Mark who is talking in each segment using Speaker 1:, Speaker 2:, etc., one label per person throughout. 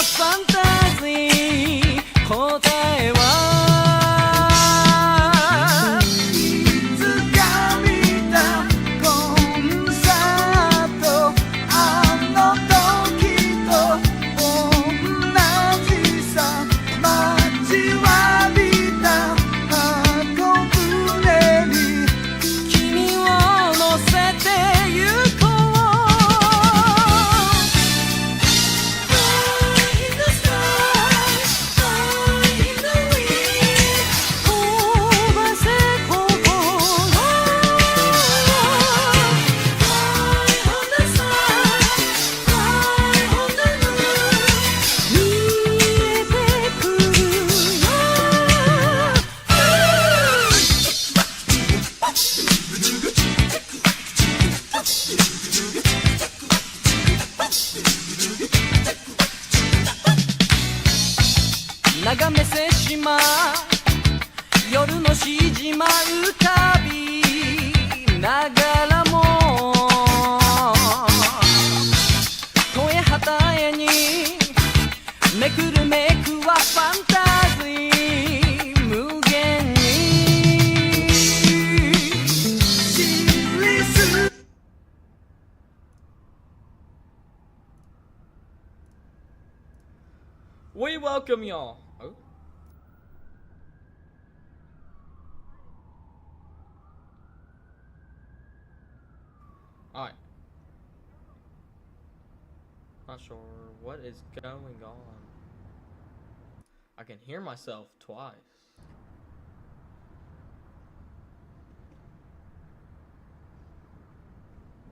Speaker 1: ファンタジー答えはいつか見たコンサートあの時と同じさ待ちわびた箱舟に君を乗せてゆこう眺めせしま夜のしじま浮かびながらも声旗絵にめくるめくはファンタジー無限に知りすWe welcome y'all. Oh. Alright. Not sure what is going on. I can hear myself twice.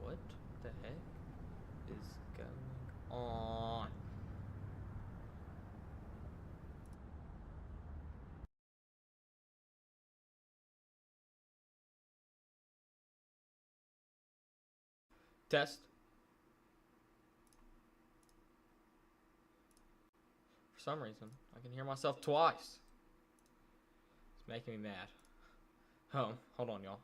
Speaker 1: What the heck is going on? Test. For some reason, I can hear myself twice. It's making me mad. Oh, hold on, y'all.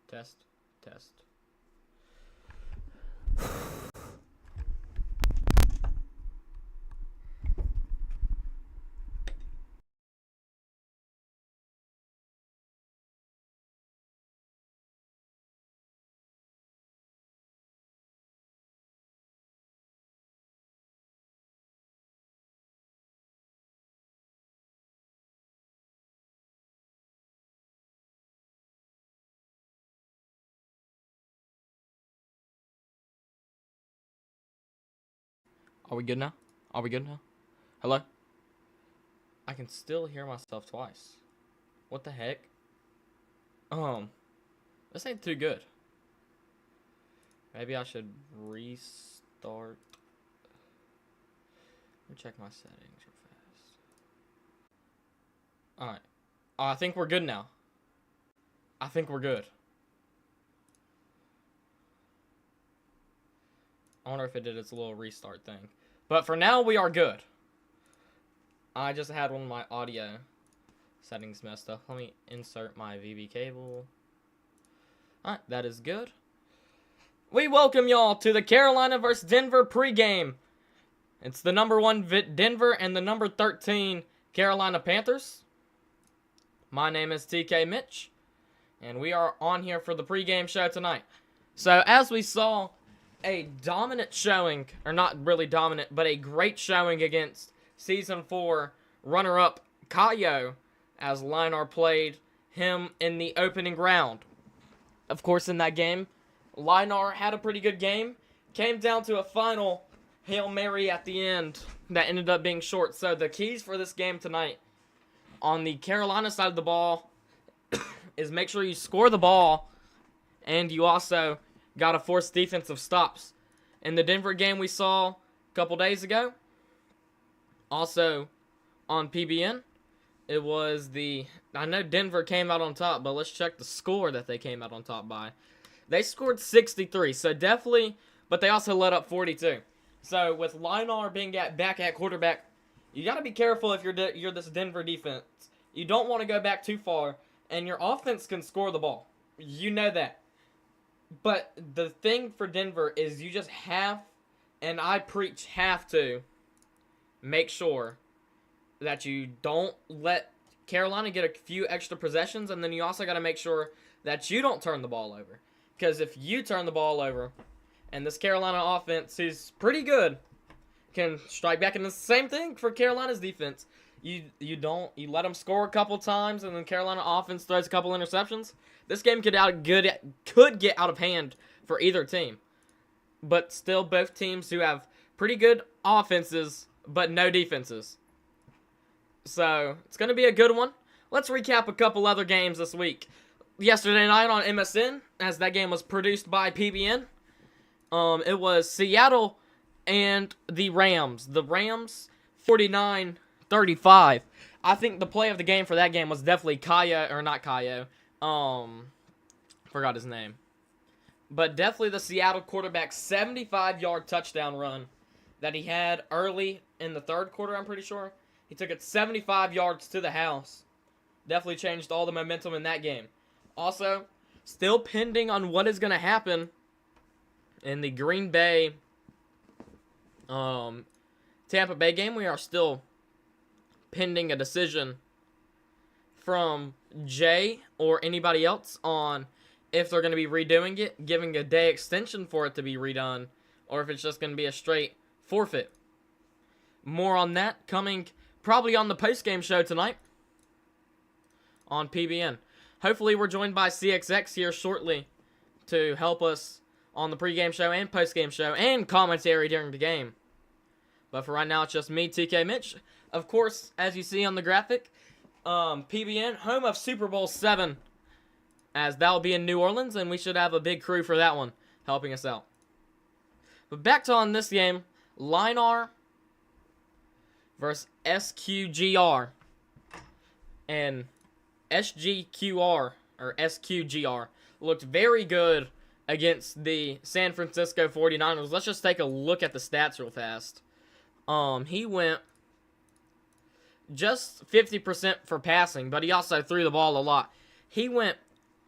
Speaker 1: Test, test. Are we good now? Are we good now? Hello? I can still hear myself twice. What the heck? This ain't too good. Maybe I should restart. Let me check my settings real fast. Alright. I think we're good now. I think we're good. I wonder if it did its little restart thing. But for now, we are good. I just had one of my audio settings messed up. Let me insert my VB cable. Alright, that is good. We welcome y'all to the Carolina vs. Denver pregame. It's the number 1 Denver and the number 13 Carolina Panthers. My name is TK Mitch, and we are on here for the pregame show tonight. So, as we saw, a dominant showing, or not really dominant, but a great showing against Season 4 runner-up Kayo, as Linar played him in the opening round. Of course, in that game, Linar had a pretty good game. Came down to a final Hail Mary at the end that ended up being short. So the keys for this game tonight on the Carolina side of the ball is make sure you score the ball, and you also got to force defensive stops. In the Denver game we saw a couple days ago, also on PBN, it was I know Denver came out on top, but let's check the score that they came out on top by. They scored 63, so definitely, but they also let up 42. So with Linar being back at quarterback, you got to be careful if you're this Denver defense. You don't want to go back too far, and your offense can score the ball. You know that. But the thing for Denver is you just have, and I preach have to, make sure that you don't let Carolina get a few extra possessions, and then you also got to make sure that you don't turn the ball over. Because if you turn the ball over, and this Carolina offense, who's pretty good, can strike back, and the same thing for Carolina's defense. You let them score a couple times, and then Carolina offense throws a couple interceptions. This game could get out of hand for either team. But still, both teams who have pretty good offenses, but no defenses. So, it's going to be a good one. Let's recap a couple other games this week. Yesterday night on MSN, as that game was produced by PBN, it was Seattle and the Rams. The Rams, 49-35. I think the play of the game for that game was definitely forgot his name. But definitely the Seattle quarterback's 75-yard touchdown run that he had early in the third quarter, I'm pretty sure. He took it 75 yards to the house. Definitely changed all the momentum in that game. Also, still pending on what is going to happen in the Green Bay Tampa Bay game. We are still pending a decision from Jay or anybody else on if they're going to be redoing it, giving a day extension for it to be redone, or if it's just going to be a straight forfeit. More on that coming probably on the post-game show tonight on PBN. Hopefully we're joined by CXX here shortly to help us on the pregame show and postgame show and commentary during the game. But for right now, it's just me, TK Mitch. Of course, as you see on the graphic, PBN, home of Super Bowl 7, as that will be in New Orleans, and we should have a big crew for that one helping us out. But back to on this game, Linar versus SQGR. And SGQR, or SQGR, looked very good against the San Francisco 49ers. Let's just take a look at the stats real fast. He went just 50% for passing, but he also threw the ball a lot. He had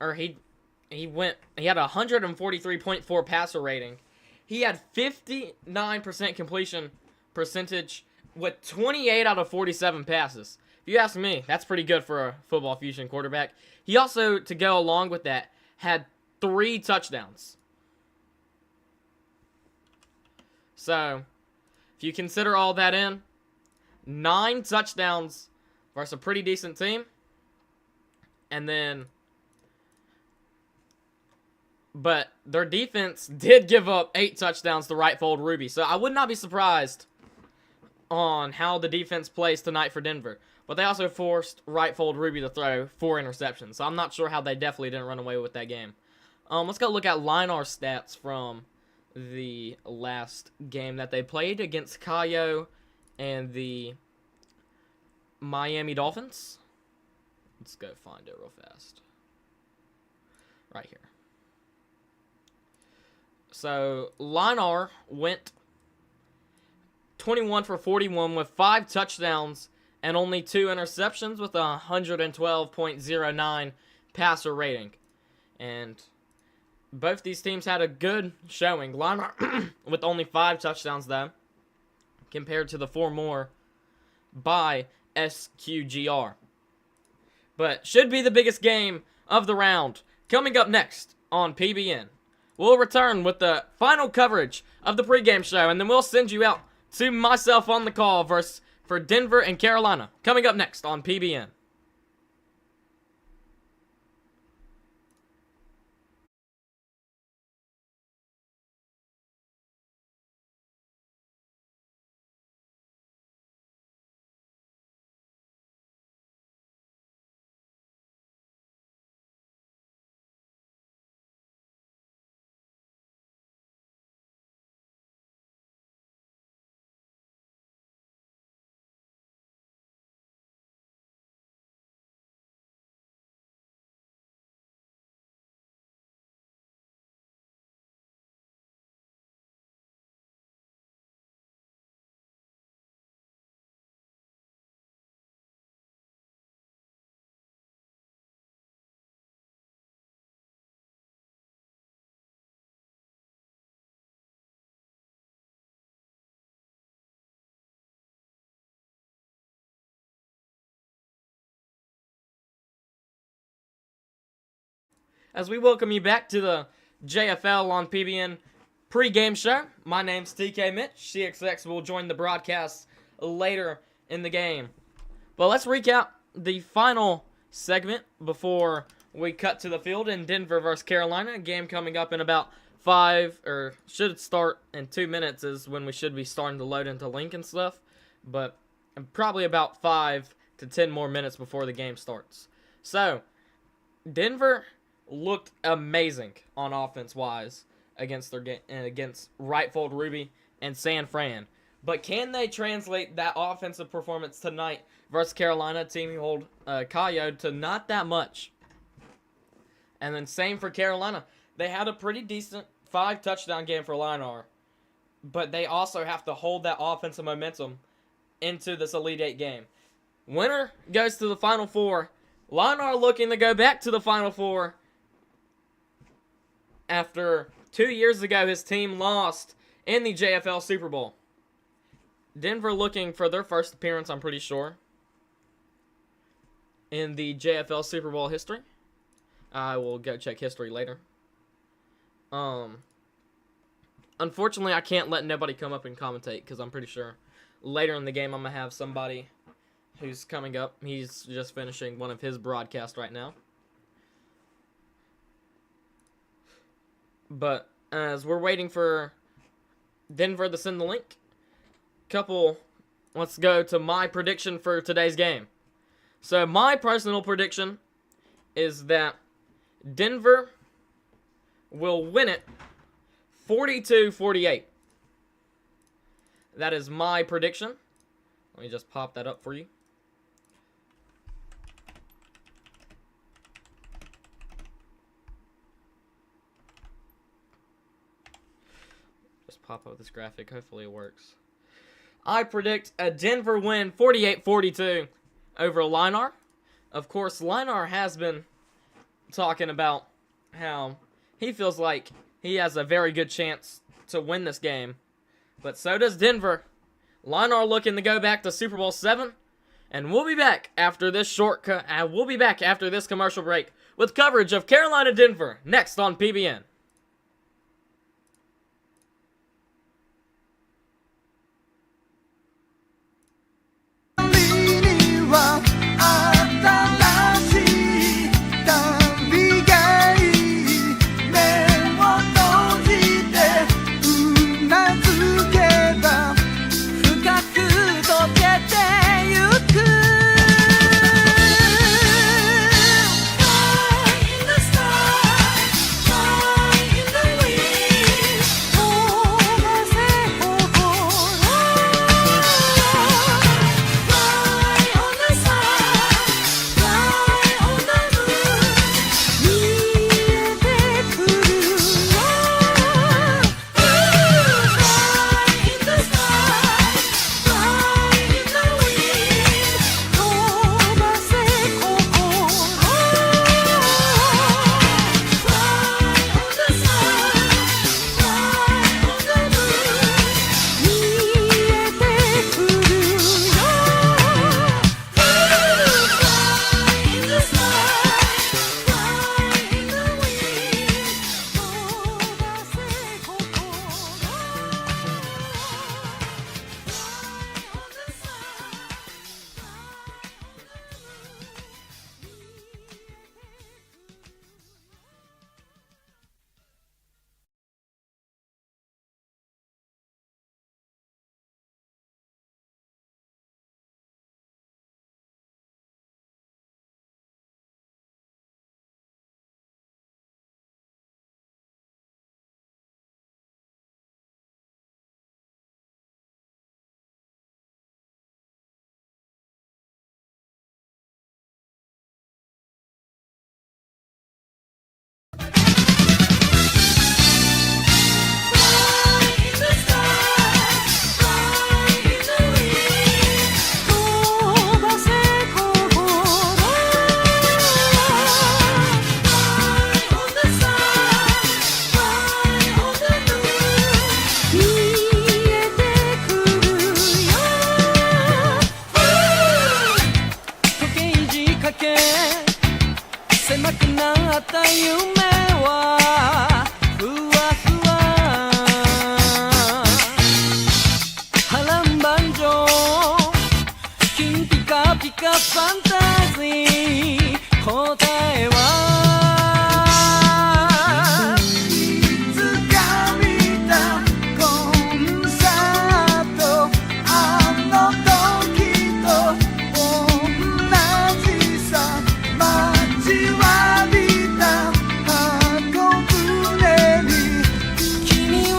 Speaker 1: a 143.4 passer rating. He had 59% completion percentage with 28 out of 47 passes. If you ask me, that's pretty good for a Football Fusion quarterback. He also, to go along with that, had 3 touchdowns. So, if you consider all that in, 9 touchdowns versus a pretty decent team. And then, but their defense did give up 8 touchdowns to Right Fold Ruby. So I would not be surprised on how the defense plays tonight for Denver. But they also forced Right Fold Ruby to throw 4 interceptions. So I'm not sure how they definitely didn't run away with that game. Let's go look at Linar stats from the last game that they played against Cayo and the Miami Dolphins. Let's go find it real fast. Right here. So, Linar went 21 for 41 with 5 touchdowns and only 2 interceptions with a 112.09 passer rating. And both these teams had a good showing. Linar with only 5 touchdowns, though, compared to the 4 more by SQGR. But should be the biggest game of the round. Coming up next on PBN, we'll return with the final coverage of the pregame show, and then we'll send you out to myself on the call for Denver and Carolina. Coming up next on PBN. as we welcome you back to the JFL on PBN pre-game show. My name's TK Mitch. CXX will join the broadcast later in the game. But let's recap the final segment before we cut to the field in Denver versus Carolina. A game coming up in about should start in 2 minutes is when we should be starting to load into link and stuff. But probably about 5 to 10 more minutes before the game starts. So, Denver looked amazing on offense-wise against Right Fold Ruby and San Fran. But can they translate that offensive performance tonight versus Carolina, team who hold Kayo, to not that much? And then same for Carolina. They had a pretty decent 5-touchdown game for Linar, but they also have to hold that offensive momentum into this Elite Eight game. Winner goes to the Final Four. Linar looking to go back to the Final Four after 2 years ago his team lost in the JFL Super Bowl. Denver looking for their first appearance, I'm pretty sure, in the JFL Super Bowl history. I will go check history later. Unfortunately, I can't let nobody come up and commentate because I'm pretty sure later in the game I'm going to have somebody who's coming up. He's just finishing one of his broadcasts right now. But as we're waiting for Denver to send the link, let's go to my prediction for today's game. So my personal prediction is that Denver will win it 42-48. That is my prediction. Let me just pop that up for you. Just pop up this graphic. Hopefully it works. I predict a Denver win 48-42 over Linar. Of course, Linar has been talking about how he feels like he has a very good chance to win this game. But so does Denver. Linar looking to go back to Super Bowl 7. And we'll be back after this after this commercial break with coverage of Carolina-Denver next on PBN.
Speaker 2: かファンタジー答えはいつか見たコンサートあの時と同じさ待ちわびた箱舟に君を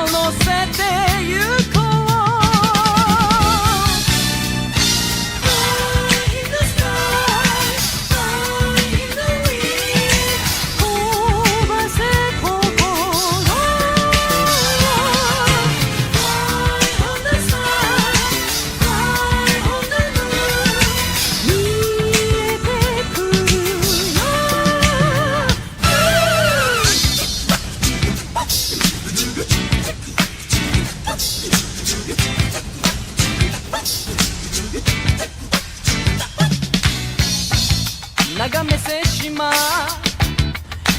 Speaker 2: 乗せてゆこう眺めせしま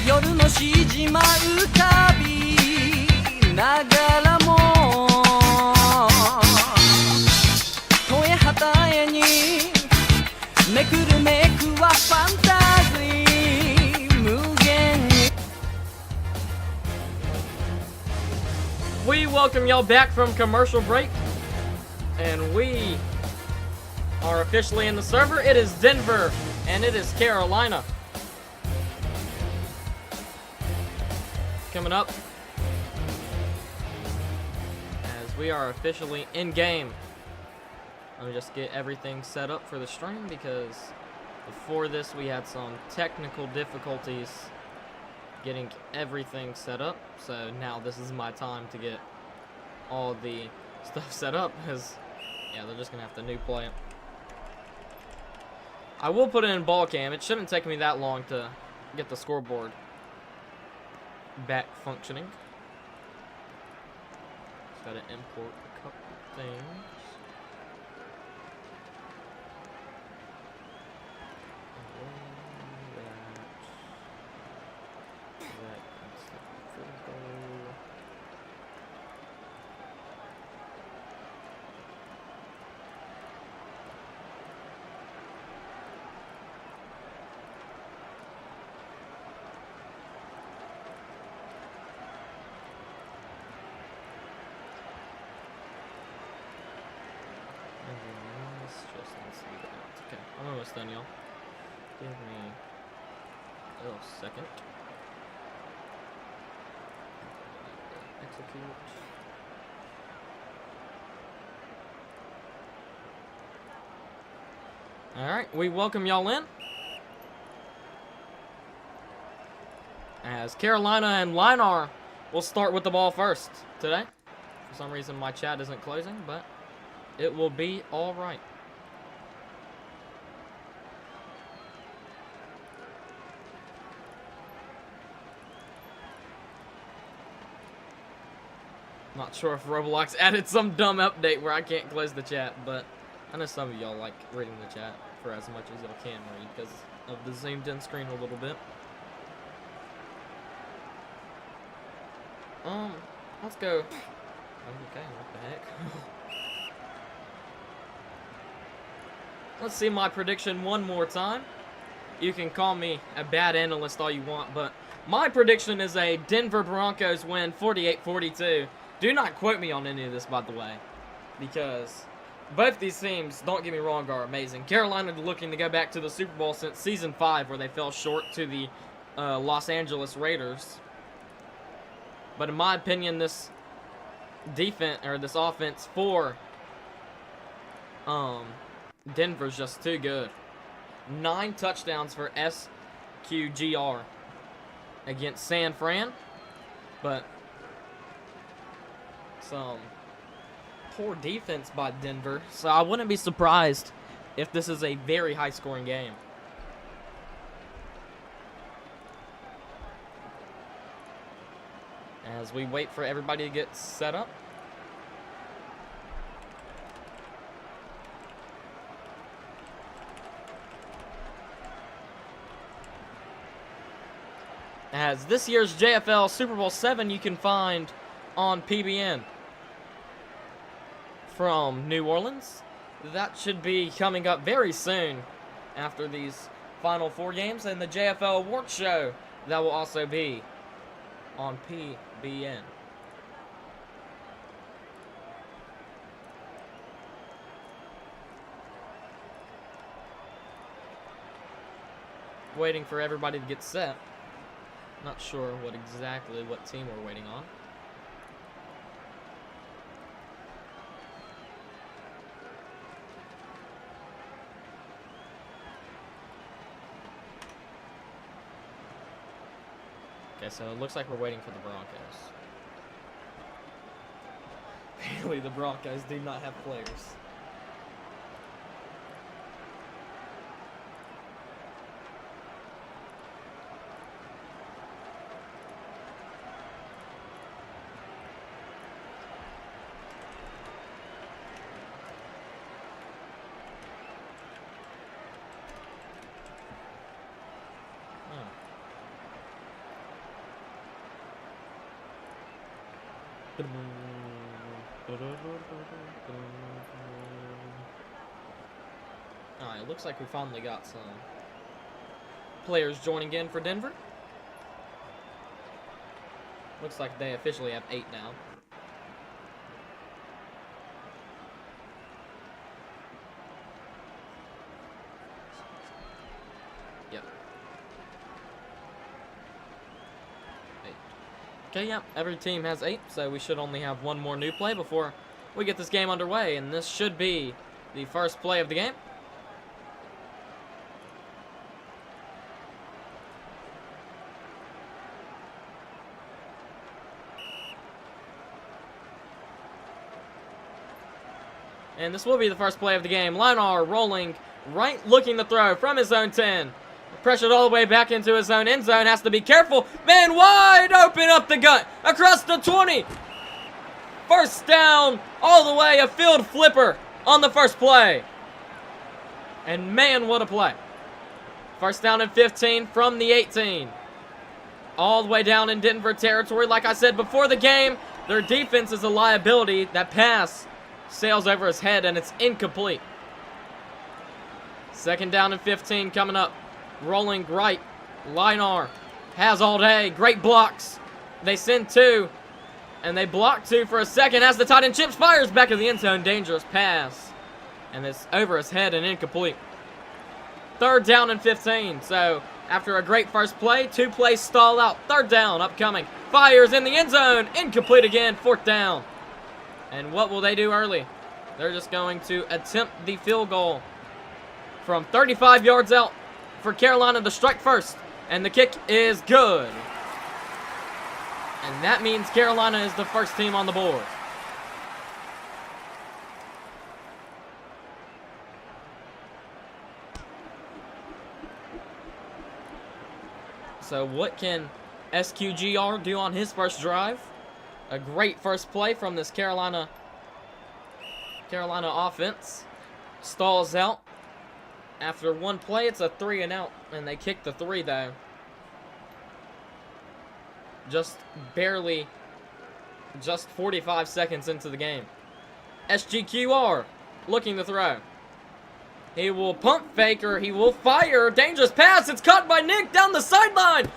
Speaker 2: 夜のしじま浮かびながらも声旗へにめくるめくはファンタジー無限に
Speaker 1: We welcome y'all back from commercial break, and we are officially in the server. It is Denver, and it is Carolina. Coming up, as we are officially in game. Let me just get everything set up for the stream, because before this we had some technical difficulties getting everything set up. So now this is my time to get all the stuff set up, because yeah, they're just gonna have to new play it. I will put it in ball cam. It shouldn't take me that long to get the scoreboard back functioning. Just gotta import a couple things. Okay, I'm almost done, y'all. Give me a little second. Execute. Alright, we welcome y'all in. As Carolina and Linar will start with the ball first today. For some reason my chat isn't closing, but it will be alright. Not sure if Roblox added some dumb update where I can't close the chat, but I know some of y'all like reading the chat for as much as y'all can read because of the zoomed in screen a little bit. Let's go. Okay, what the heck? Let's see my prediction one more time. You can call me a bad analyst all you want, but my prediction is a Denver Broncos win 48-42. Do not quote me on any of this, by the way, because both these teams, don't get me wrong, are amazing. Carolina looking to go back to the Super Bowl since Season 5, where they fell short to the Los Angeles Raiders. But in my opinion, this defense, or this offense for Denver's just too good. 9 touchdowns for SQGR against San Fran, but some poor defense by Denver, so I wouldn't be surprised if this is a very high-scoring game. As we wait for everybody to get set up. As this year's JFL Super Bowl 7 you can find on PBN. From New Orleans, that should be coming up very soon after these final 4 games, and the JFL Awards show that will also be on PBN. Waiting for everybody to get set. Not sure what team we're waiting on. Okay, so it looks like we're waiting for the Broncos. Apparently the Broncos do not have players. Alright, it looks like we finally got some players joining in for Denver. Looks like they officially have 8 now. Yep. 8. Okay, yep, every team has 8, so we should only have 1 more new play before we get this game underway, and this should be the first play of the game. And this will be the first play of the game. Linar rolling right, looking to throw from his own 10. Pressured all the way back into his own end zone. Has to be careful. Man wide open up the gut. Across the 20. First down all the way. A field flipper on the first play. And man, what a play. First down and 15 from the 18. All the way down in Denver territory. Like I said before the game, their defense is a liability. That pass sails over his head and it's incomplete. Second down and 15 coming up. Rolling right. Linar has all day. Great blocks. They send 2. And they block 2 for a second as the tight end chips, fires back in the end zone. Dangerous pass. And it's over his head and incomplete. Third down and 15. So after a great first play, 2 plays stall out. Third down upcoming. Fires in the end zone. Incomplete again. Fourth down. And what will they do early? They're just going to attempt the field goal from 35 yards out for Carolina to strike first. And the kick is good. And that means Carolina is the first team on the board. So what can SQGR do on his first drive? A great first play from this Carolina offense. Stalls out. After 1 play, it's a 3 and out. And they kick the 3 though. Just barely, just 45 seconds into the game. SGQR looking to throw. He will pump fake or he will fire. Dangerous pass. It's caught by Nick down the sideline.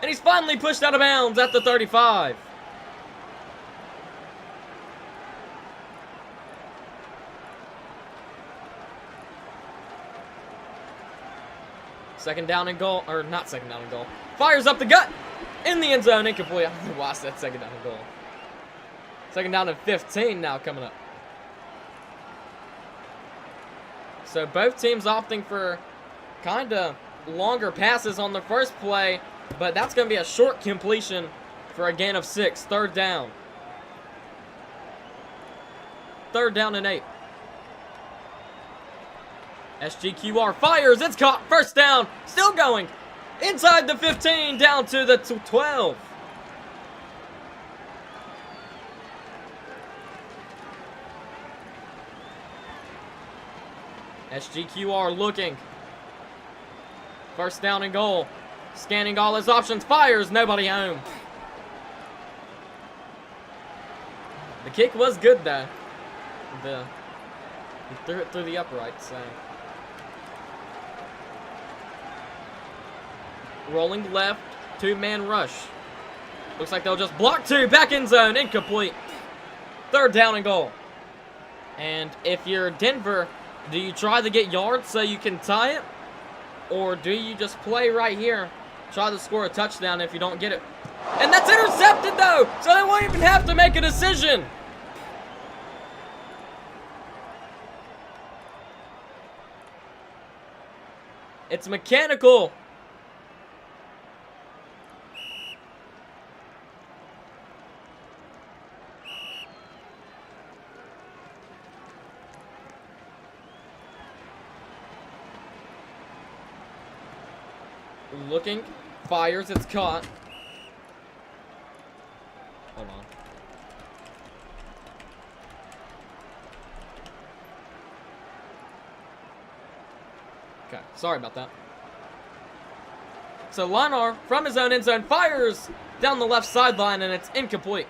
Speaker 1: And he's finally pushed out of bounds at the 35. Second down and goal, or not second down and goal. Fires up the gut in the end zone, incomplete. I don't know why I said second down and goal. Second down and 15 now coming up. So both teams opting for kind of longer passes on the first play, but that's going to be a short completion for a gain of 6. Third down. Third down and 8. SGQR fires. It's caught. First down. Still going. Inside the 15. Down to the 12. SGQR looking. First down and goal. Scanning all his options. Fires. Nobody home. The kick was good though. The He threw it through the upright, so. Rolling left, two-man rush. Looks like they'll just block two, back end zone, incomplete. Third down and goal. And if you're Denver, do you try to get yards so you can tie it? Or do you just play right here, try to score a touchdown if you don't get it? And that's intercepted though, so they won't even have to make a decision. It's mechanical. Looking, fires, it's caught. Hold on. Okay, sorry about that. So Linar, from his own end zone, fires down the left sideline, and it's incomplete.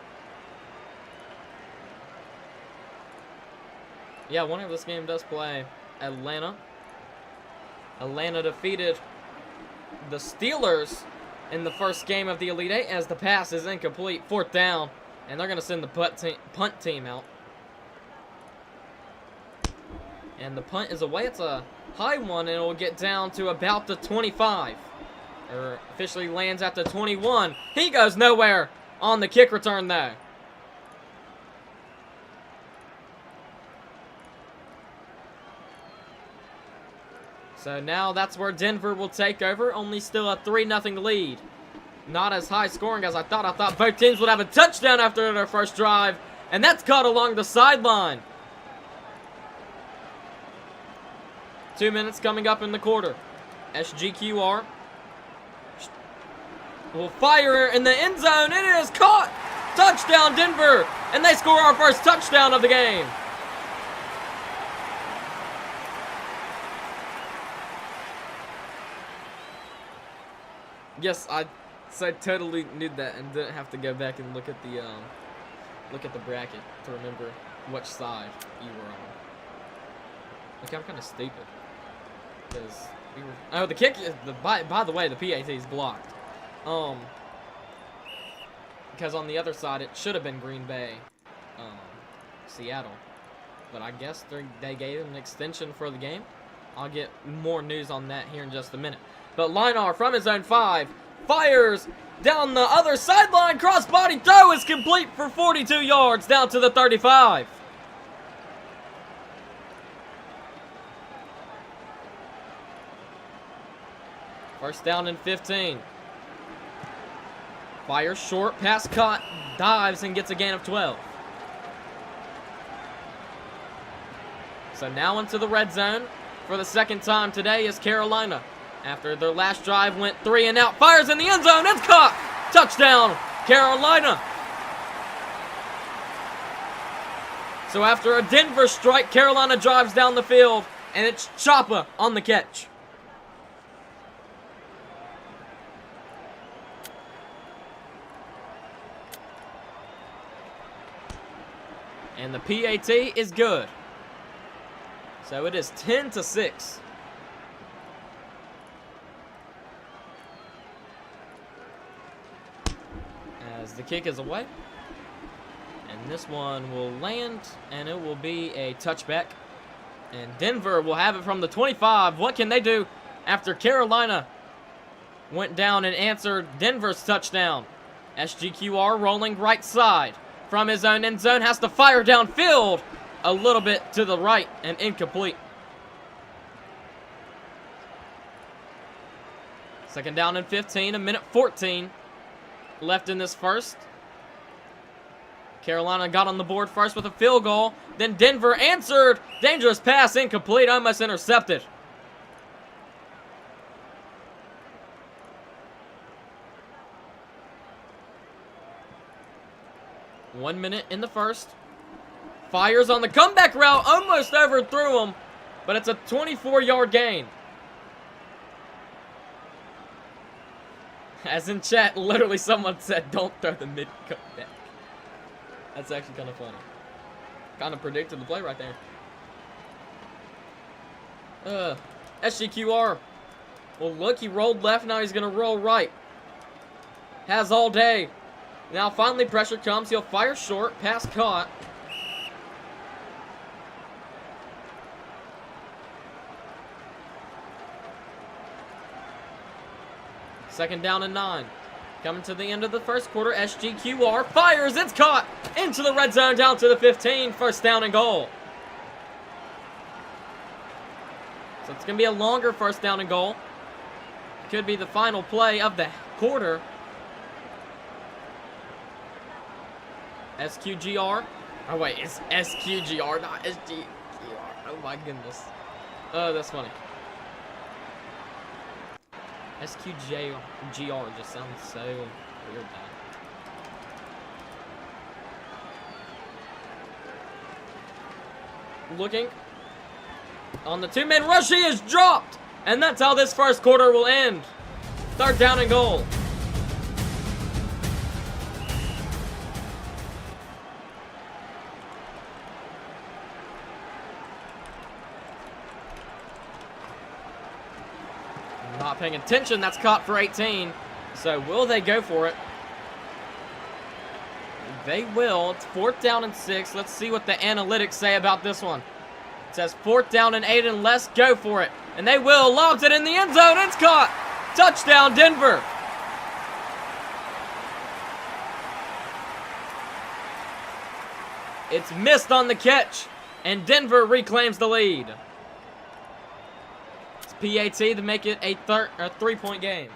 Speaker 1: Yeah, winner of this game does play Atlanta. Atlanta defeated the Steelers in the first game of the Elite Eight as the pass is incomplete. Fourth down, and they're going to send the punt team out. And the punt is away. It's a high one, and it will get down to about the 25. Or officially lands at the 21. He goes nowhere on the kick return, though. So now that's where Denver will take over. Only still a 3-0 lead. Not as high scoring as I thought. I thought both teams would have a touchdown after their first drive. And that's caught along the sideline. 2 minutes coming up in the quarter. SGQR will fire in the end zone. It is caught. Touchdown Denver. And they score our first touchdown of the game. Yes, I totally knew that and didn't have to go back and look at the bracket to remember which side you were on. Like, I'm kind of stupid because we were. Oh, the kick is by the way, the PAT is blocked. Because on the other side it should have been Green Bay, Seattle, but I guess they gave him an extension for the game. I'll get more news on that here in just a minute. But Linar from his own 5 fires down the other sideline. Crossbody throw is complete for 42 yards down to the 35. First down and 15. Fires short, pass caught, dives and gets a gain of 12. So now into the red zone for the second time today is Carolina. After their last drive went 3 and out, fires in the end zone, it's caught! Touchdown, Carolina! So after a Denver strike, Carolina drives down the field, and it's Choppa on the catch. And the PAT is good. So it is 10-6. As the kick is away. And this one will land, and it will be a touchback. And Denver will have it from the 25. What can they do after Carolina went down and answered Denver's touchdown? SGQR rolling right side. From his own end zone, has to fire downfield a little bit to the right and incomplete. Second down and 15, a minute 14 left in this first. Carolina got on the board first with a field goal. Then Denver answered. Dangerous pass, incomplete, almost intercepted. One minute in the first. Fires on the comeback route, almost overthrew him, but it's a 24-yard gain. As in chat, literally someone said, don't throw the mid comeback. That's actually kind of funny. Kind of predicted the play right there. SGQR. Well, look, he rolled left. Now he's going to roll right. Has all day. Now finally pressure comes. He'll fire short. Pass caught. Second down and 9. Coming to the end of the first quarter. SGQR fires. It's caught. Into the red zone down to the 15. First down and goal. So it's going to be a longer first down and goal. Could be the final play of the quarter. SQGR. Oh, wait. It's SQGR, not SGQR. Oh, my goodness. Oh, that's funny. SQGR just sounds so weird now. Looking. On the two-man rush, he is dropped! And that's how this first quarter will end. Third down and goal. Not paying attention. That's caught for 18. So will they go for it? They will. It's 4th down and 6. Let's see what the analytics say about this one. It says 4th down and 8, and let's go for it. And they will. Lobs it in the end zone. It's caught. Touchdown, Denver. It's missed on the catch, and Denver reclaims the lead. It's PAT to make it a 3-point game.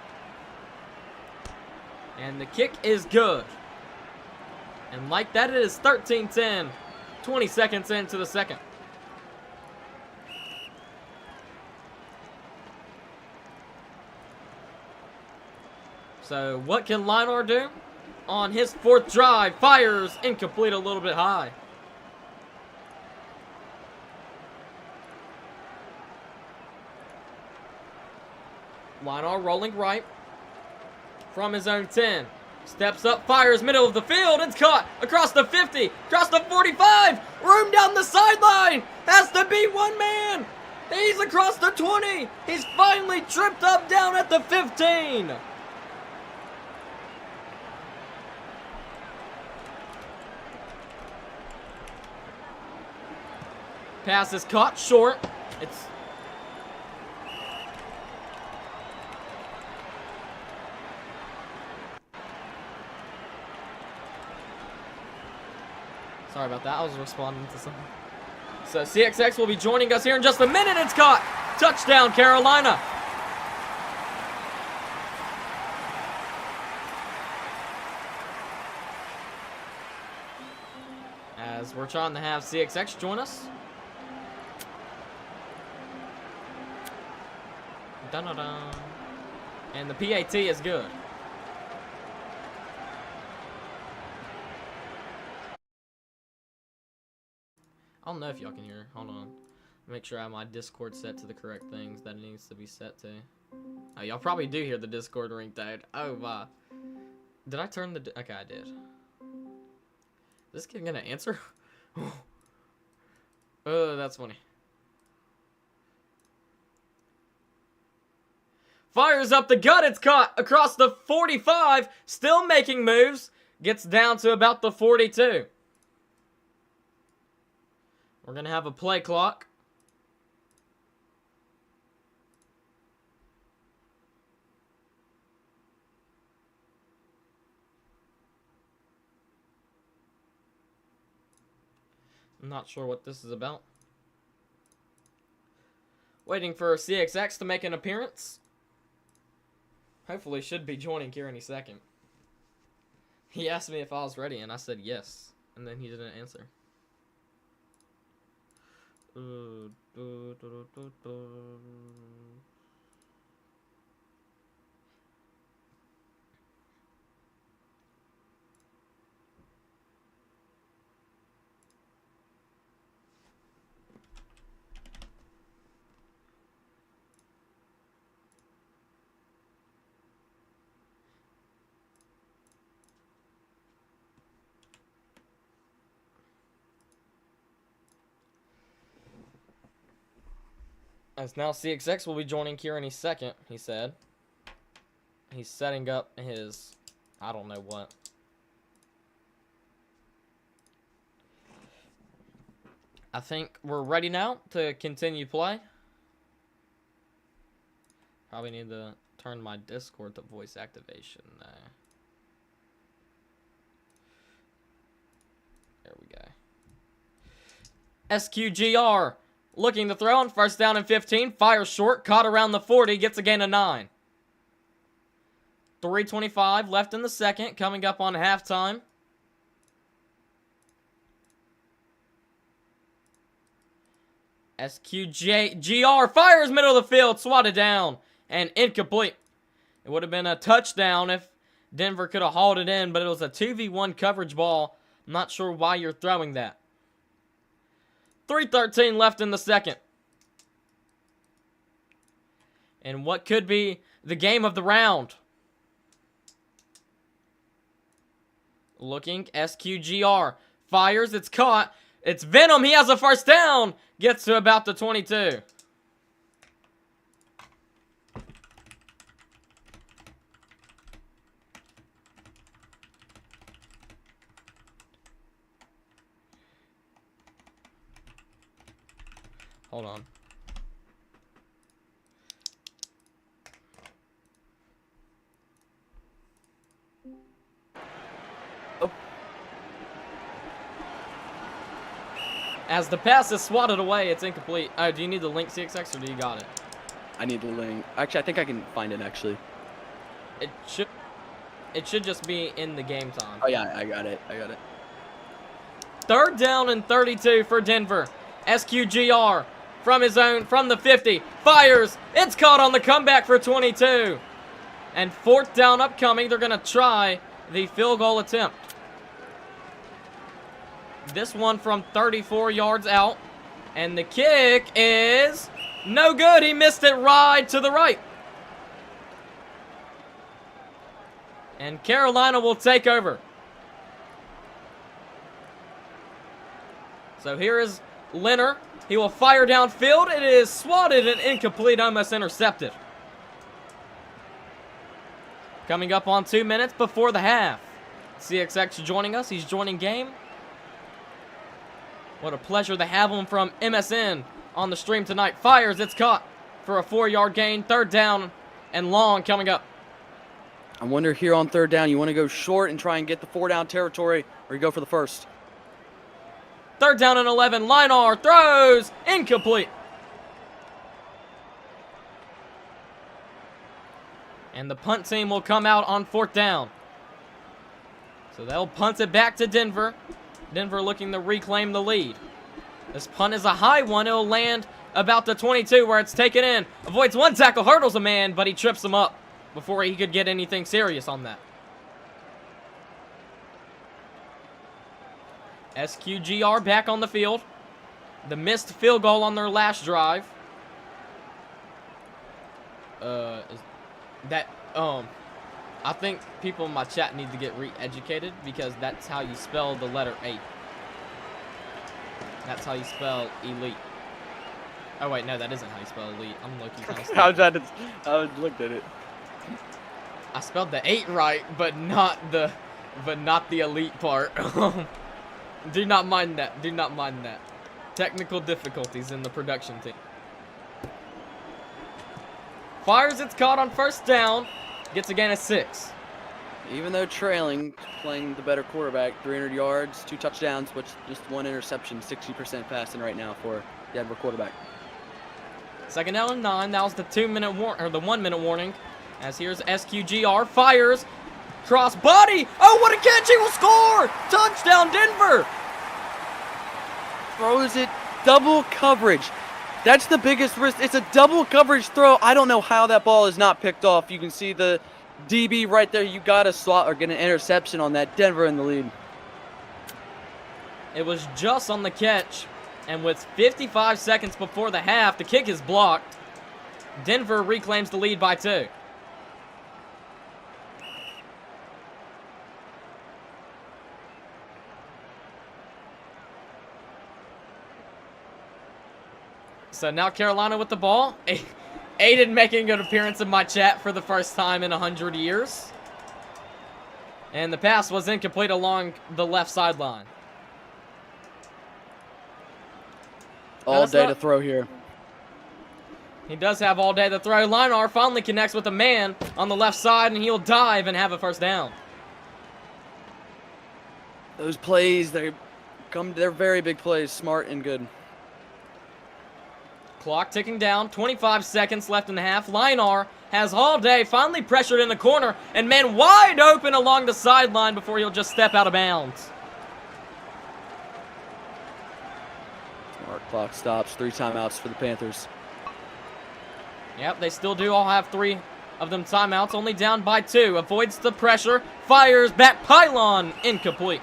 Speaker 1: And the kick is good. And like that, it is 13-10. 20 seconds into the second. So what can Linar do? On his 4th drive, fires incomplete, a little bit high. Linar rolling right from his own 10. Steps up, fires middle of the field. It's caught across the 50, across the 45. Room down the sideline. Has to beat one man. He's across the 20. He's finally tripped up down at the 15. Pass is caught short. It's sorry about that. I was responding to something. So CXX will be joining us here in just a minute. It's caught. Touchdown, Carolina. As we're trying to have CXX join us. Dun-dun-dun. And the PAT is good. I don't know if y'all can hear. Hold on. Make sure I have my Discord set to the correct things that it needs to be set to. Oh, y'all probably do hear the Discord ringtone. Oh, wow. Did I turn the... Okay, I did. Is this kid gonna answer? Oh, that's funny. Fires up the gut. It's caught across the 45. Still making moves. Gets down to about the 42. We're going to have a play clock. I'm not sure what this is about. Waiting for CXX to make an appearance. Hopefully should be joining here any second. He asked me if I was ready, and I said yes. And then he didn't answer. As now CXX will be joining here any second, he said. He's setting up his, I don't know what. I think we're ready now to continue play. Probably need to turn my Discord to voice activation. There we go. SQGR looking to throw on first down and 15. Fires short. Caught around the 40. Gets a gain of 9. 3:25 left in the second. Coming up on halftime. SQGR fires middle of the field. Swatted down. And incomplete. It would have been a touchdown if Denver could have hauled it in. But it was a 2v1 coverage ball. I'm not sure why you're throwing that. 3:13 left in the second. And what could be the game of the round. Looking, SQGR. Fires, it's caught. It's Venom, he has a first down. Gets to about the 22. Hold on.
Speaker 3: Oh.
Speaker 1: As the pass is swatted away, it's incomplete. Oh, do you need the link, CXX, or do you got it?
Speaker 3: I need the link. Actually, I think I can find it, actually.
Speaker 1: It should just be in the game time.
Speaker 3: Oh, yeah, I got it. I got it.
Speaker 1: 3rd down and 32 for Denver. SQGR from his own, from the 50. Fires. It's caught on the comeback for 22. And 4th down upcoming. They're going to try the field goal attempt. This one from 34 yards out. And the kick is no good. He missed it right to the right. And Carolina will take over. So here is Leonard. He will fire downfield. It is swatted and incomplete, almost intercepted. Coming up on 2 minutes before the half. CXX joining us. He's joining game. What a pleasure to have him from MSN on the stream tonight. Fires. It's caught for a 4-yard gain. 3rd down and long coming up.
Speaker 3: I wonder here on 3rd down, you want to go short and try and get the 4-down territory, or you go for the first?
Speaker 1: 3rd down and 11. Linar throws. Incomplete. And the punt team will come out on 4th down. So they'll punt it back to Denver. Denver looking to reclaim the lead. This punt is a high one. It'll land about the 22 where it's taken in. Avoids one tackle, hurdles a man, but he trips him up before he could get anything serious on that. SQGR back on the field. The missed field goal on their last drive. I think people in my chat need to get re-educated because that's how you spell the letter 8. That's how you spell elite. Oh wait, no, that isn't how you spell elite. I'm low-key kind of
Speaker 3: I looked at it.
Speaker 1: I spelled the 8 right, but not the elite part. Do not mind that. Do not mind that. Technical difficulties in the production team. Fires, it's caught on 1st down. Gets a gain of 6.
Speaker 3: Even though trailing, playing the better quarterback, 300 yards, 2 touchdowns, which just 1 interception, 60% passing right now for Denver quarterback.
Speaker 1: 2nd down and 9. That was the 1 minute warning. As here's SQGR. Fires. Cross body. Oh, what a catch. He will score. Touchdown, Denver.
Speaker 3: Throws it double coverage. That's the biggest risk. It's a double coverage throw. I don't know how that ball is not picked off. You can see the DB right there. You got to slot or get an interception on that. Denver in the lead.
Speaker 1: It was just on the catch. And with 55 seconds before the half, the kick is blocked. Denver reclaims the lead by 2. So now Carolina with the ball. Aiden making an appearance in my chat for the first time in 100 years. And the pass was incomplete along the left sideline.
Speaker 3: All day to throw here.
Speaker 1: He does have all day to throw. Linar finally connects with a man on the left side, and he'll dive and have a first down.
Speaker 3: Those plays, they're very big plays, smart and good.
Speaker 1: Clock ticking down, 25 seconds left in the half. Linar has all day, finally pressured in the corner, and man wide open along the sideline before he'll just step out of bounds.
Speaker 3: Smart clock stops, 3 timeouts for the Panthers.
Speaker 1: Yep, they still do all have 3 of them timeouts, only down by 2. Avoids the pressure, fires back pylon, incomplete.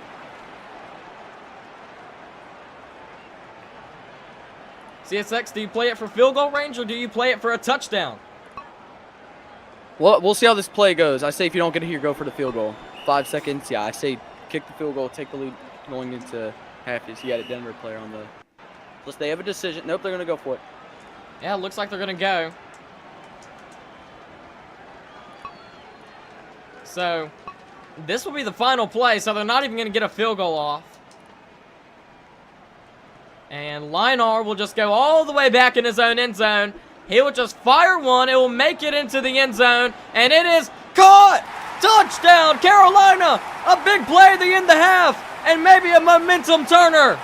Speaker 1: CSX, do you play it for field goal range or do you play it for a touchdown?
Speaker 3: Well, we'll see how this play goes. I say if you don't get it here, go for the field goal. 5 seconds, yeah, I say kick the field goal, take the lead going into half. You got a Denver player on the... Plus they have a decision. Nope, they're going to go for it.
Speaker 1: Yeah, it looks like they're going to go. So, this will be the final play, so they're not even going to get a field goal off. And Linar will just go all the way back in his own end zone. He will just fire one. It will make it into the end zone. And it is caught! Touchdown, Carolina! A big play at the end of the half. And maybe a momentum turner.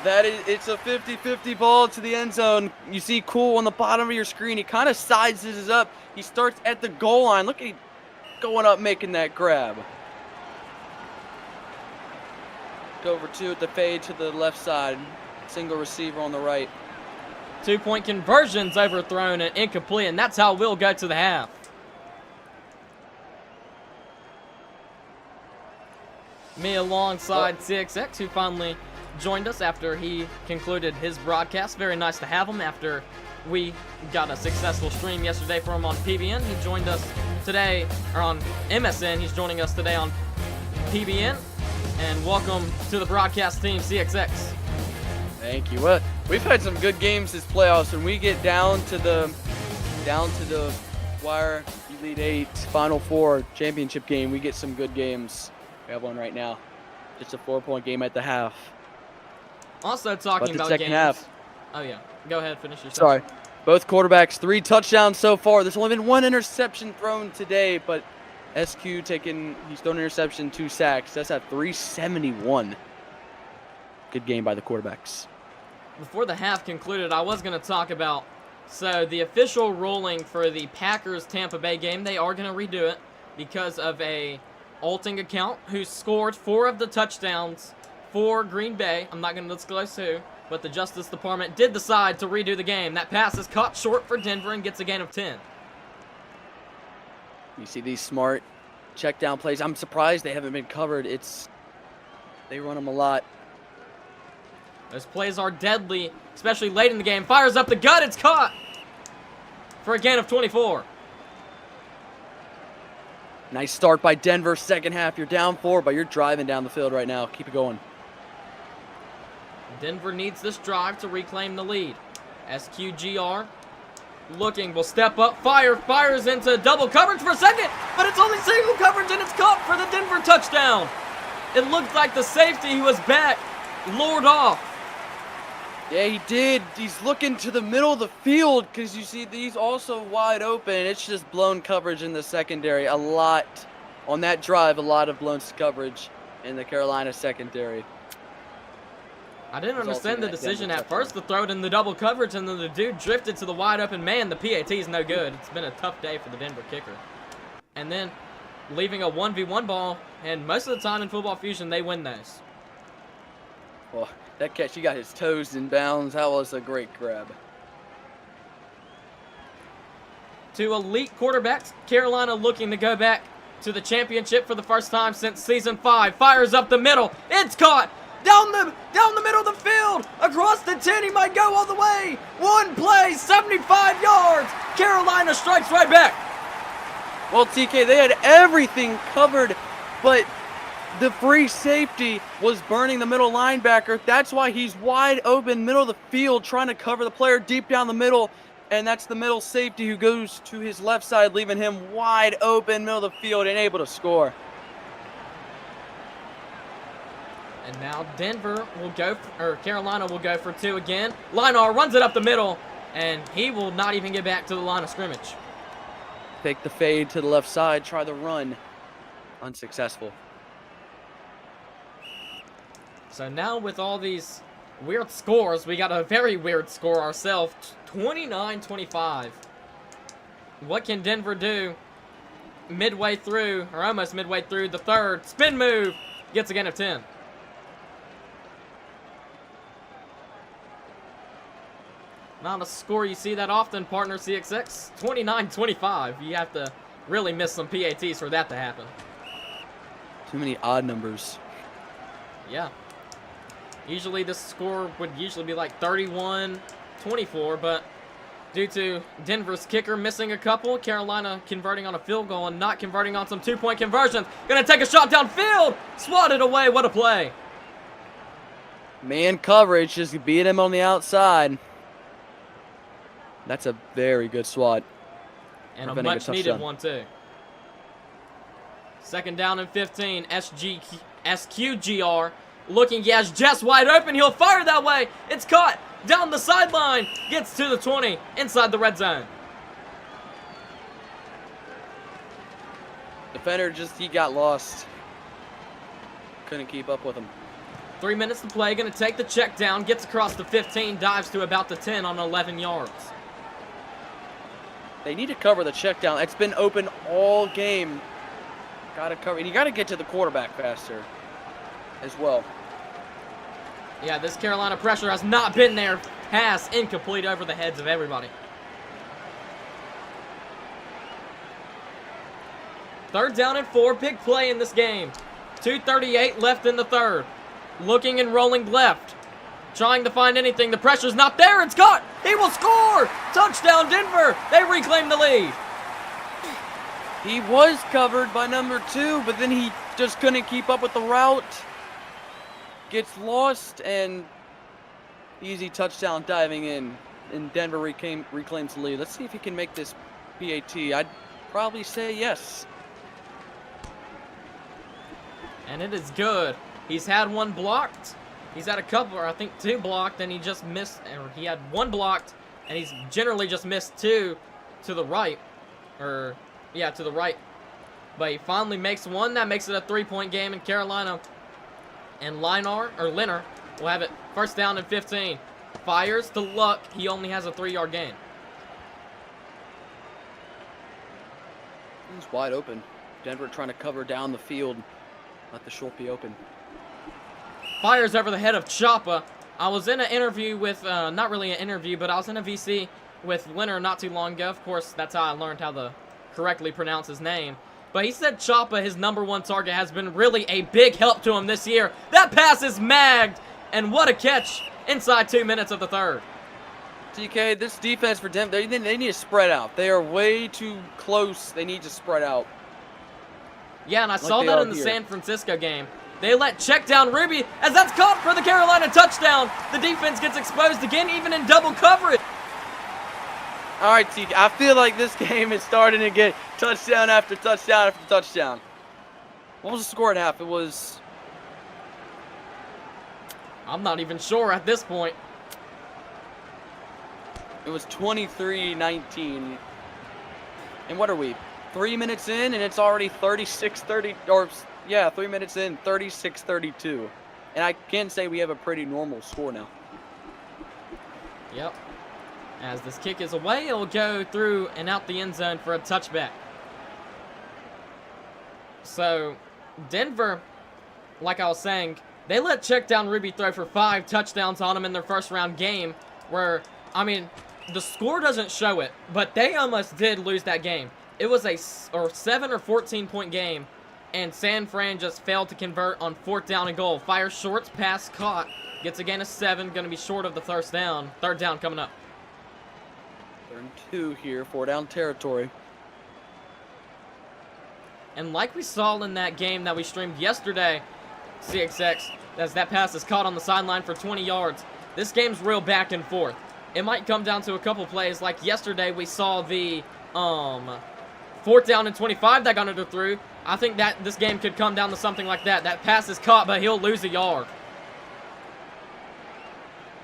Speaker 3: It's a 50-50 ball to the end zone. You see Cool on the bottom of your screen. He kind of sizes up. He starts at the goal line. Look at him going up, making that grab. Go over 2 at the fade to the left side. Single receiver on the right.
Speaker 1: 2-point conversions overthrown and incomplete, and that's how we'll go to the half. Me alongside CXX, who finally joined us after he concluded his broadcast. Very nice to have him after we got a successful stream yesterday for him on PBN. He joined us today, or on MSN. He's joining us today on PBN. And welcome to the broadcast team, CXX.
Speaker 3: Thank you. Well, we've had some good games this playoffs. When we get down to the wire, Elite 8, Final 4 championship game, we get some good games. We have one right now. Just a 4-point game at the half.
Speaker 1: Also talking about
Speaker 3: second
Speaker 1: games.
Speaker 3: Half.
Speaker 1: Oh yeah, go ahead, finish your
Speaker 3: Sorry. Both quarterbacks, 3 touchdowns so far. There's only been 1 interception thrown today, but SQ he's thrown an interception, 2 sacks. That's at 371. Good game by the quarterbacks.
Speaker 1: Before the half concluded, I was going to talk about, so the official ruling for the Packers-Tampa Bay game, they are going to redo it because of a Alting account who scored 4 of the touchdowns for Green Bay. I'm not going to disclose who, but the Justice Department did decide to redo the game. That pass is caught short for Denver and gets a gain of 10.
Speaker 3: You see these smart check down plays. I'm surprised they haven't been covered. They run them a lot.
Speaker 1: Those plays are deadly, especially late in the game. Fires up the gut. It's caught for a gain of 24.
Speaker 3: Nice start by Denver. Second half, you're down 4, but you're driving down the field right now. Keep it going.
Speaker 1: Denver needs this drive to reclaim the lead. SQGR looking, will step up, fires into double coverage for a second, but it's only single coverage and it's caught for the Denver touchdown. It looked like the safety who was back lured off.
Speaker 3: Yeah, he did. He's looking to the middle of the field because you see these also wide open. It's just blown coverage in the secondary. A lot on that drive, a lot of blown coverage in the Carolina secondary.
Speaker 1: I didn't understand the decision at first to throw it in the double coverage, and then the dude drifted to the wide open man. The PAT is no good. It's been a tough day for the Denver kicker. And then leaving a 1v1 ball, and most of the time in Football Fusion, they win those.
Speaker 3: Well, that catch, he got his toes in bounds. That was a great grab.
Speaker 1: 2 elite quarterbacks. Carolina looking to go back to the championship for the first time since Season 5. Fires up the middle. It's caught. Down the middle of the field. Across the 10. He might go all the way. One play, 75 yards. Carolina strikes right back.
Speaker 3: Well, TK, they had everything covered, but The free safety was burning the middle linebacker. That's why he's wide open, middle of the field, trying to cover the player deep down the middle. And that's the middle safety who goes to his left side, leaving him wide open, middle of the field, and able to score.
Speaker 1: And now Denver will go, or Carolina will go for 2 again. Linar runs it up the middle, and he will not even get back to the line of scrimmage.
Speaker 3: Take the fade to the left side, try the run. Unsuccessful.
Speaker 1: So now with all these weird scores, we got a very weird score ourselves, 29-25. What can Denver do midway through, or almost midway through the third? Spin move, gets a gain of 10. Not a score you see that often, partner CXX. 29-25. You have to really miss some PATs for that to happen.
Speaker 3: Too many odd numbers.
Speaker 1: Yeah. Usually this score would usually be like 31-24, but due to Denver's kicker missing a couple, Carolina converting on a field goal and not converting on some 2-point conversions. Gonna take a shot downfield. Swatted away. What a play.
Speaker 3: Man coverage, just beat him on the outside. That's a very good swat.
Speaker 1: And a
Speaker 3: Preventing a
Speaker 1: much needed
Speaker 3: touchdown.
Speaker 1: one, too. 2nd down and 15. SQGR looking, yes, just wide open. He'll fire that way. It's caught down the sideline. Gets to the 20 inside the red zone.
Speaker 3: Defender he got lost. Couldn't keep up with him.
Speaker 1: 3 minutes to play. Going to take the check down. Gets across the 15. Dives to about the 10 on 11 yards.
Speaker 3: They need to cover the check down. It's been open all game. Got to cover. And you got to get to the quarterback faster as well.
Speaker 1: Yeah, this Carolina pressure has not been there. Pass incomplete over the heads of everybody. 3rd down and 4. Big play in this game. 2:38 left in the third. Looking and rolling left. Trying to find anything. The pressure's not there. It's caught. He will score. Touchdown, Denver. They reclaim the lead.
Speaker 3: He was covered by number 2, but then he just couldn't keep up with the route. Gets lost, and easy touchdown diving in. And Denver reclaims the lead. Let's see if he can make this PAT. I'd probably say yes.
Speaker 1: And it is good. He's had 1 blocked. He's had a couple, or I think 2 blocked, and he just missed, or he had 1 blocked, and he's generally just missed 2 to the right. Or, yeah, to the right. But he finally makes 1. That makes it a 3-point game in Carolina. And Linar will have it 1st down and 15. Fires to Luck. He only has a 3-yard gain.
Speaker 3: He's wide open. Denver trying to cover down the field. Let the short be open.
Speaker 1: Fires over the head of Choppa. I was in an interview with, not really an interview, but I was in a VC with Leonard not too long ago. Of course, that's how I learned how to correctly pronounce his name. But he said Choppa, his #1 target, has been really a big help to him this year. That pass is magged, and what a catch inside 2 minutes of the third.
Speaker 3: TK, this defense for Denver, they need to spread out. They are way too close. They need to spread out.
Speaker 1: Yeah, and I
Speaker 3: Like
Speaker 1: saw
Speaker 3: they
Speaker 1: that
Speaker 3: are
Speaker 1: in the
Speaker 3: here.
Speaker 1: San Francisco game. They let check down Ruby as that's caught for the Carolina touchdown. The defense gets exposed again, even in double coverage.
Speaker 3: All right, TK, I feel like this game is starting to get touchdown after touchdown after touchdown. What was the score at half? It was...
Speaker 1: I'm not even sure at this point.
Speaker 3: It was 23-19. And what are we? 3 minutes in, and it's already 36-30, or yeah, 3 minutes in, 36-32. And I can say we have a pretty normal score now.
Speaker 1: Yep. As this kick is away, it will go through and out the end zone for a touchback. So, Denver, like I was saying, they let check down Ruby throw for 5 touchdowns on him in their 1st round game, where, I mean, the score doesn't show it, but they almost did lose that game. It was a 7 or 14-point game, and San Fran just failed to convert on 4th down and goal. Fires shorts, pass caught, gets a gain of 7, going to be short of the 1st down. 3rd down coming up.
Speaker 3: 3rd and 2 here, 4 down territory.
Speaker 1: And like we saw in that game that we streamed yesterday, CXX, as that pass is caught on the sideline for 20 yards. This game's real back and forth. It might come down to a couple plays. Like yesterday, we saw the 4th down and 25 that got underthrew. I think that this game could come down to something like that. That pass is caught, but he'll lose a yard.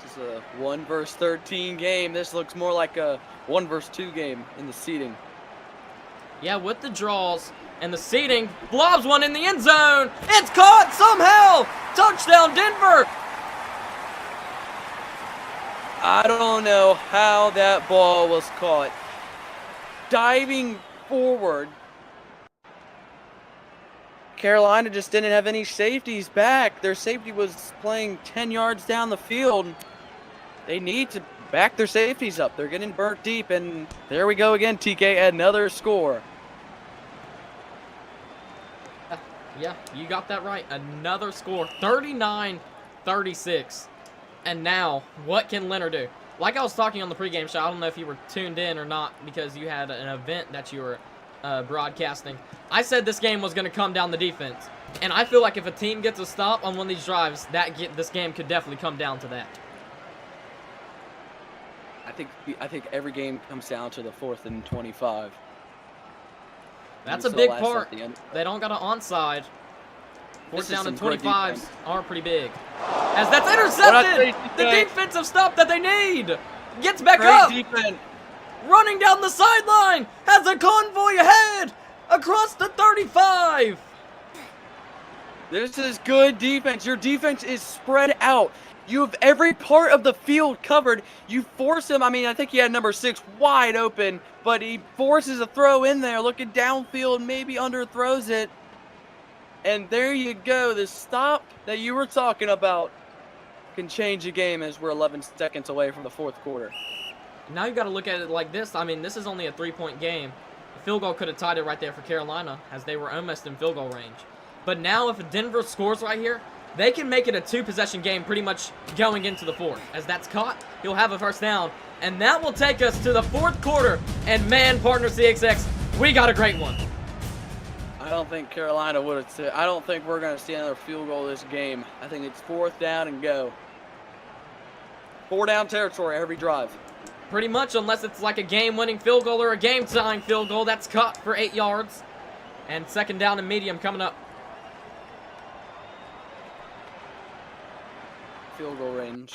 Speaker 3: This is a 1 versus 13 game. This looks more like a 1 versus 2 game in the seating.
Speaker 1: Yeah, with the draws and the seating, blobs one in the end zone. It's caught somehow. Touchdown, Denver.
Speaker 3: I don't know how that ball was caught. Diving forward. Carolina just didn't have any safeties back. Their safety was playing 10 yards down the field. They need to back their safeties up. They're getting burnt deep, and there we go again, TK, another score.
Speaker 1: Yeah, you got that right. Another score, 39-36. And now, what can Leonard do? Like I was talking on the pregame show, I don't know if you were tuned in or not because you had an event that you were broadcasting. I said this game was going to come down the defense. And I feel like if a team gets a stop on one of these drives, this game could definitely come down to that.
Speaker 3: I think every game comes down to the 4th and 25.
Speaker 1: That's a big part. They don't got an onside. 4th down and 25s are pretty big. As that's intercepted! The defensive stop that they need! Gets back up!
Speaker 3: Defense.
Speaker 1: Running down the sideline! Has a convoy ahead! Across the 35!
Speaker 3: This is good defense. Your defense is spread out. You have every part of the field covered. You force him. I mean, I think he had number 6 wide open, but he forces a throw in there, looking downfield, maybe underthrows it. And there you go. The stop that you were talking about can change a game as we're 11 seconds away from the 4th quarter.
Speaker 1: Now you got to look at it like this. I mean, this is only a 3-point game. A field goal could have tied it right there for Carolina, as they were almost in field goal range. But now if Denver scores right here, they can make it a 2-possession game pretty much going into the 4th. As that's caught, he'll have a first down. And that will take us to the 4th quarter. And man, partner CXX, we got a great one.
Speaker 3: I don't think Carolina would have said. I don't think we're going to see another field goal this game. I think it's 4th down and go. 4 down territory every drive.
Speaker 1: Pretty much, unless it's like a game-winning field goal or a game-tying field goal. That's caught for 8 yards. And 2nd down and medium coming up.
Speaker 3: Field goal range.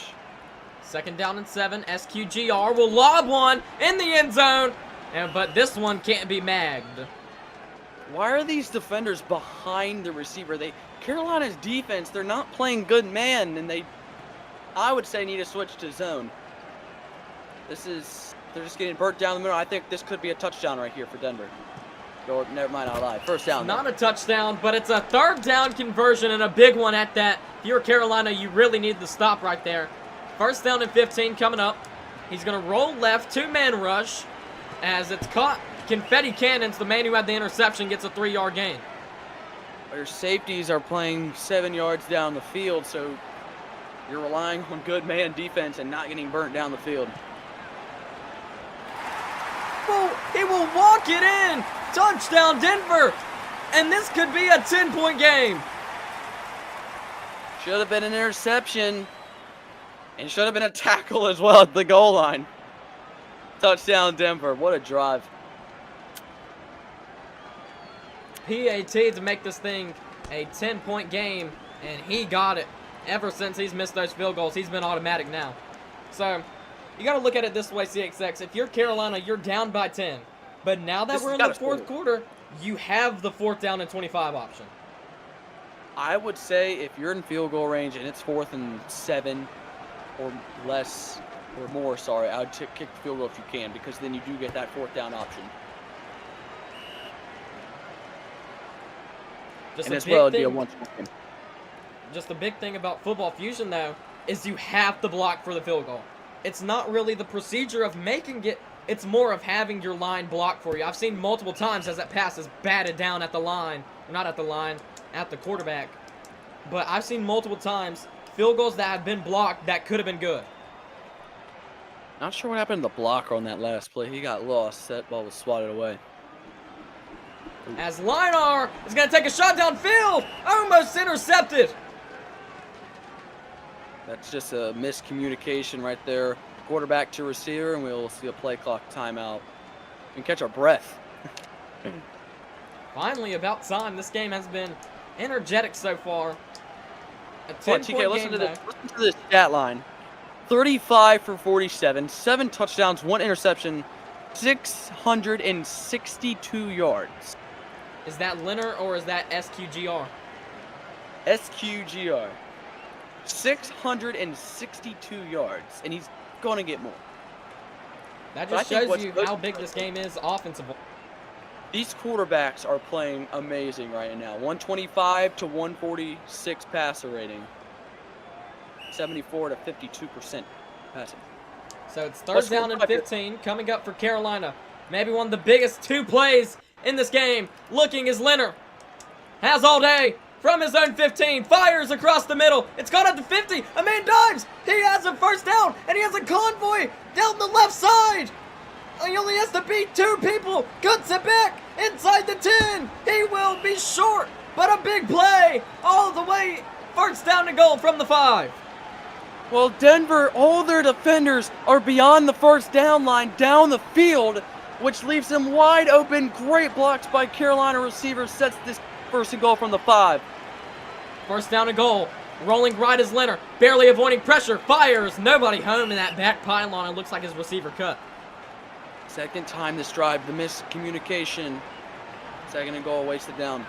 Speaker 1: 2nd down and 7. SQGR will lob one in the end zone. But this one can't be magged.
Speaker 3: Why are these defenders behind the receiver? Carolina's defense, they're not playing good man, and I would say, need to switch to zone. They're just getting burnt down the middle. I think this could be a touchdown right here for Denver. Or, never mind, I lied. First down.
Speaker 1: Not a touchdown, but it's a 3rd down conversion and a big one at that. If you're Carolina, you really need the stop right there. 1st down and 15 coming up. He's going to roll left, 2-man rush, as it's caught. Confetti Cannons, the man who had the interception, gets a 3-yard gain.
Speaker 3: Your safeties are playing 7 yards down the field, so you're relying on good man defense and not getting burnt down the field.
Speaker 1: Oh, he will walk it in. Touchdown, Denver. And this could be a 10-point game.
Speaker 3: Should have been an interception. And should have been a tackle as well at the goal line. Touchdown, Denver. What a drive.
Speaker 1: PAT to make this thing a 10-point game, and he got it. Ever since he's missed those field goals, he's been automatic now. So, you got to look at it this way, CXX. If you're Carolina, you're down by 10. But now that we're in the 4th quarter, you have the 4th down and 25 option.
Speaker 3: I would say if you're in field goal range and it's 4th and 7 or less, or more, sorry, I would kick the field goal if you can, because then you do get that 4th down option. And as well, it'd be a 1-point game.
Speaker 1: Just the big thing about Football Fusion, though, is you have to block for the field goal. It's not really the procedure of making it. It's more of having your line block for you. I've seen multiple times as that pass is batted down at the line. Not at the line, at the quarterback. But I've seen multiple times field goals that have been blocked that could have been good.
Speaker 3: Not sure what happened to the blocker on that last play. He got lost. That ball was swatted away.
Speaker 1: as Linar is going to take a shot downfield. Almost intercepted.
Speaker 3: That's just a miscommunication right there. Quarterback to receiver, and we'll see a play clock timeout. We can catch our breath.
Speaker 1: Finally, about time. This game has been energetic so far. A 10-point
Speaker 3: TK, listen
Speaker 1: game,
Speaker 3: to this stat line. 35 for 47, 7 touchdowns, 1 interception, 662 yards.
Speaker 1: Is that Leonard or is that SQGR?
Speaker 3: SQGR. 662 yards, and he's going to get more.
Speaker 1: That
Speaker 3: But I
Speaker 1: just
Speaker 3: think
Speaker 1: shows
Speaker 3: what's
Speaker 1: you
Speaker 3: good-
Speaker 1: how big this game is offensively.
Speaker 3: These quarterbacks are playing amazing right now. 125 to 146 passer rating. 74 to 52% passing.
Speaker 1: So it's
Speaker 3: Let's
Speaker 1: third down
Speaker 3: go
Speaker 1: and
Speaker 3: back here.
Speaker 1: 15 coming up for Carolina. Maybe one of the biggest 2 plays in this game. Looking as Leonard has all day from his own 15. Fires across the middle. It's gone up to 50. A man dives. He has a first down and he has a convoy down the left side. He only has to beat 2 people. Cuts it back inside the 10. He will be short, but a big play all the way. First down and goal from the 5.
Speaker 3: Well, Denver, all their defenders are beyond the first down line down the field, which leaves them wide open. Great blocks by Carolina receivers, sets this first and goal from the 5.
Speaker 1: First down and goal. Rolling right as Leonard. Barely avoiding pressure. Fires. Nobody home in that back pylon. It looks like his receiver cut.
Speaker 3: Second time this drive, the miscommunication. Second and goal, wasted down.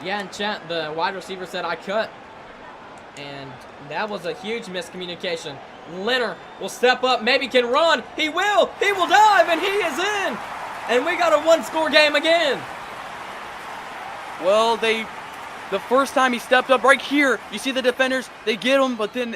Speaker 1: Yeah, in chat, the wide receiver said, I cut. And that was a huge miscommunication. Leonard will step up, maybe can run. He will dive, and he is in. And we got a 1-score game again.
Speaker 3: Well, the first time he stepped up right here, you see the defenders, they get him, but then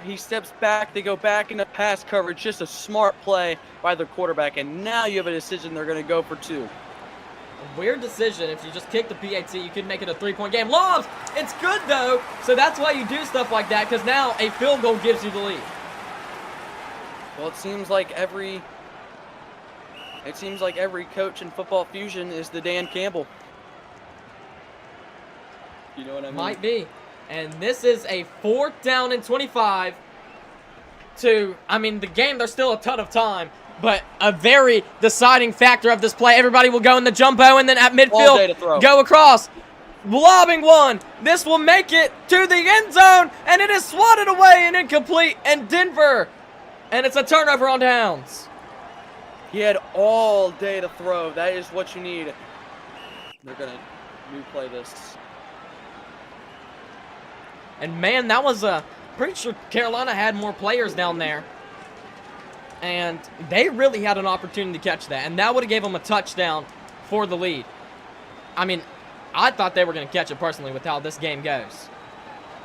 Speaker 3: he steps back, they go back into pass coverage. Just a smart play by the quarterback, and now you have a decision they're going to go for 2.
Speaker 1: A weird decision. If you just kick the PAT, you could make it a 3-point game. Lobs! It's good, though. So that's why you do stuff like that, because now a field goal gives you the lead.
Speaker 3: Well, it seems like every coach in Football Fusion is the Dan Campbell. You know what I mean?
Speaker 1: Might be. And this is a 4th down and 25 to, the game, there's still a ton of time, but a very deciding factor of this play. Everybody will go in the jumbo and then at
Speaker 3: All day to
Speaker 1: midfield,
Speaker 3: throw.
Speaker 1: go across. Lobbing one. This will make it to the end zone, and it is swatted away and incomplete, and Denver. And it's a turnover on downs.
Speaker 3: He had all day to throw. That is what you need. They're going to replay this.
Speaker 1: And man, that was pretty sure Carolina had more players down there. And they really had an opportunity to catch that. And that would have gave them a touchdown for the lead. I thought they were going to catch it personally with how this game goes.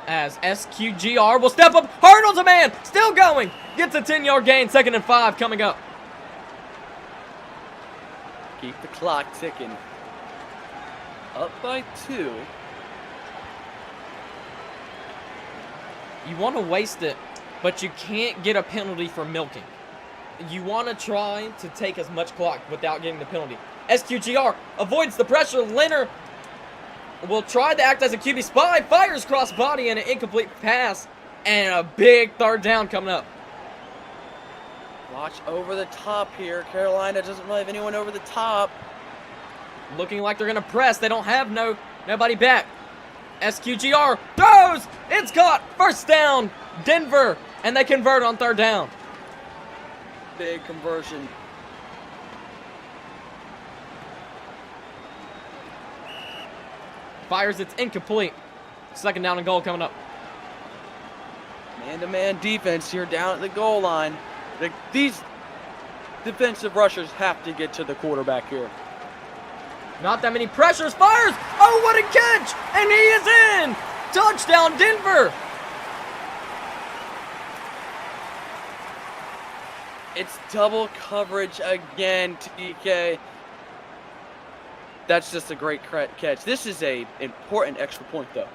Speaker 1: As SQGR will step up, hurdles a man, still going. Gets a 10-yard gain, 2nd and 5 coming up.
Speaker 3: Keep the clock ticking. Up by 2.
Speaker 1: You want to waste it, but you can't get a penalty for milking. You want to try to take as much clock without getting the penalty. SQGR avoids the pressure. Leonard will try to act as a QB spy. Fires cross body and an incomplete pass. And a big 3rd down coming up.
Speaker 3: Watch over the top here. Carolina doesn't really have anyone over the top.
Speaker 1: Looking like they're going to press. They don't have nobody back. SQGR throws. It's caught. First down. Denver. And they convert on 3rd down.
Speaker 3: Big conversion.
Speaker 1: Fires. It's incomplete. 2nd down and goal coming up.
Speaker 3: Man-to-man defense here down at the goal line. These defensive rushers have to get to the quarterback here.
Speaker 1: Not that many pressures. Fires. Oh, what a catch. And he is in. Touchdown, Denver.
Speaker 3: It's double coverage again, TK. That's just a great catch. This is a important extra point, though.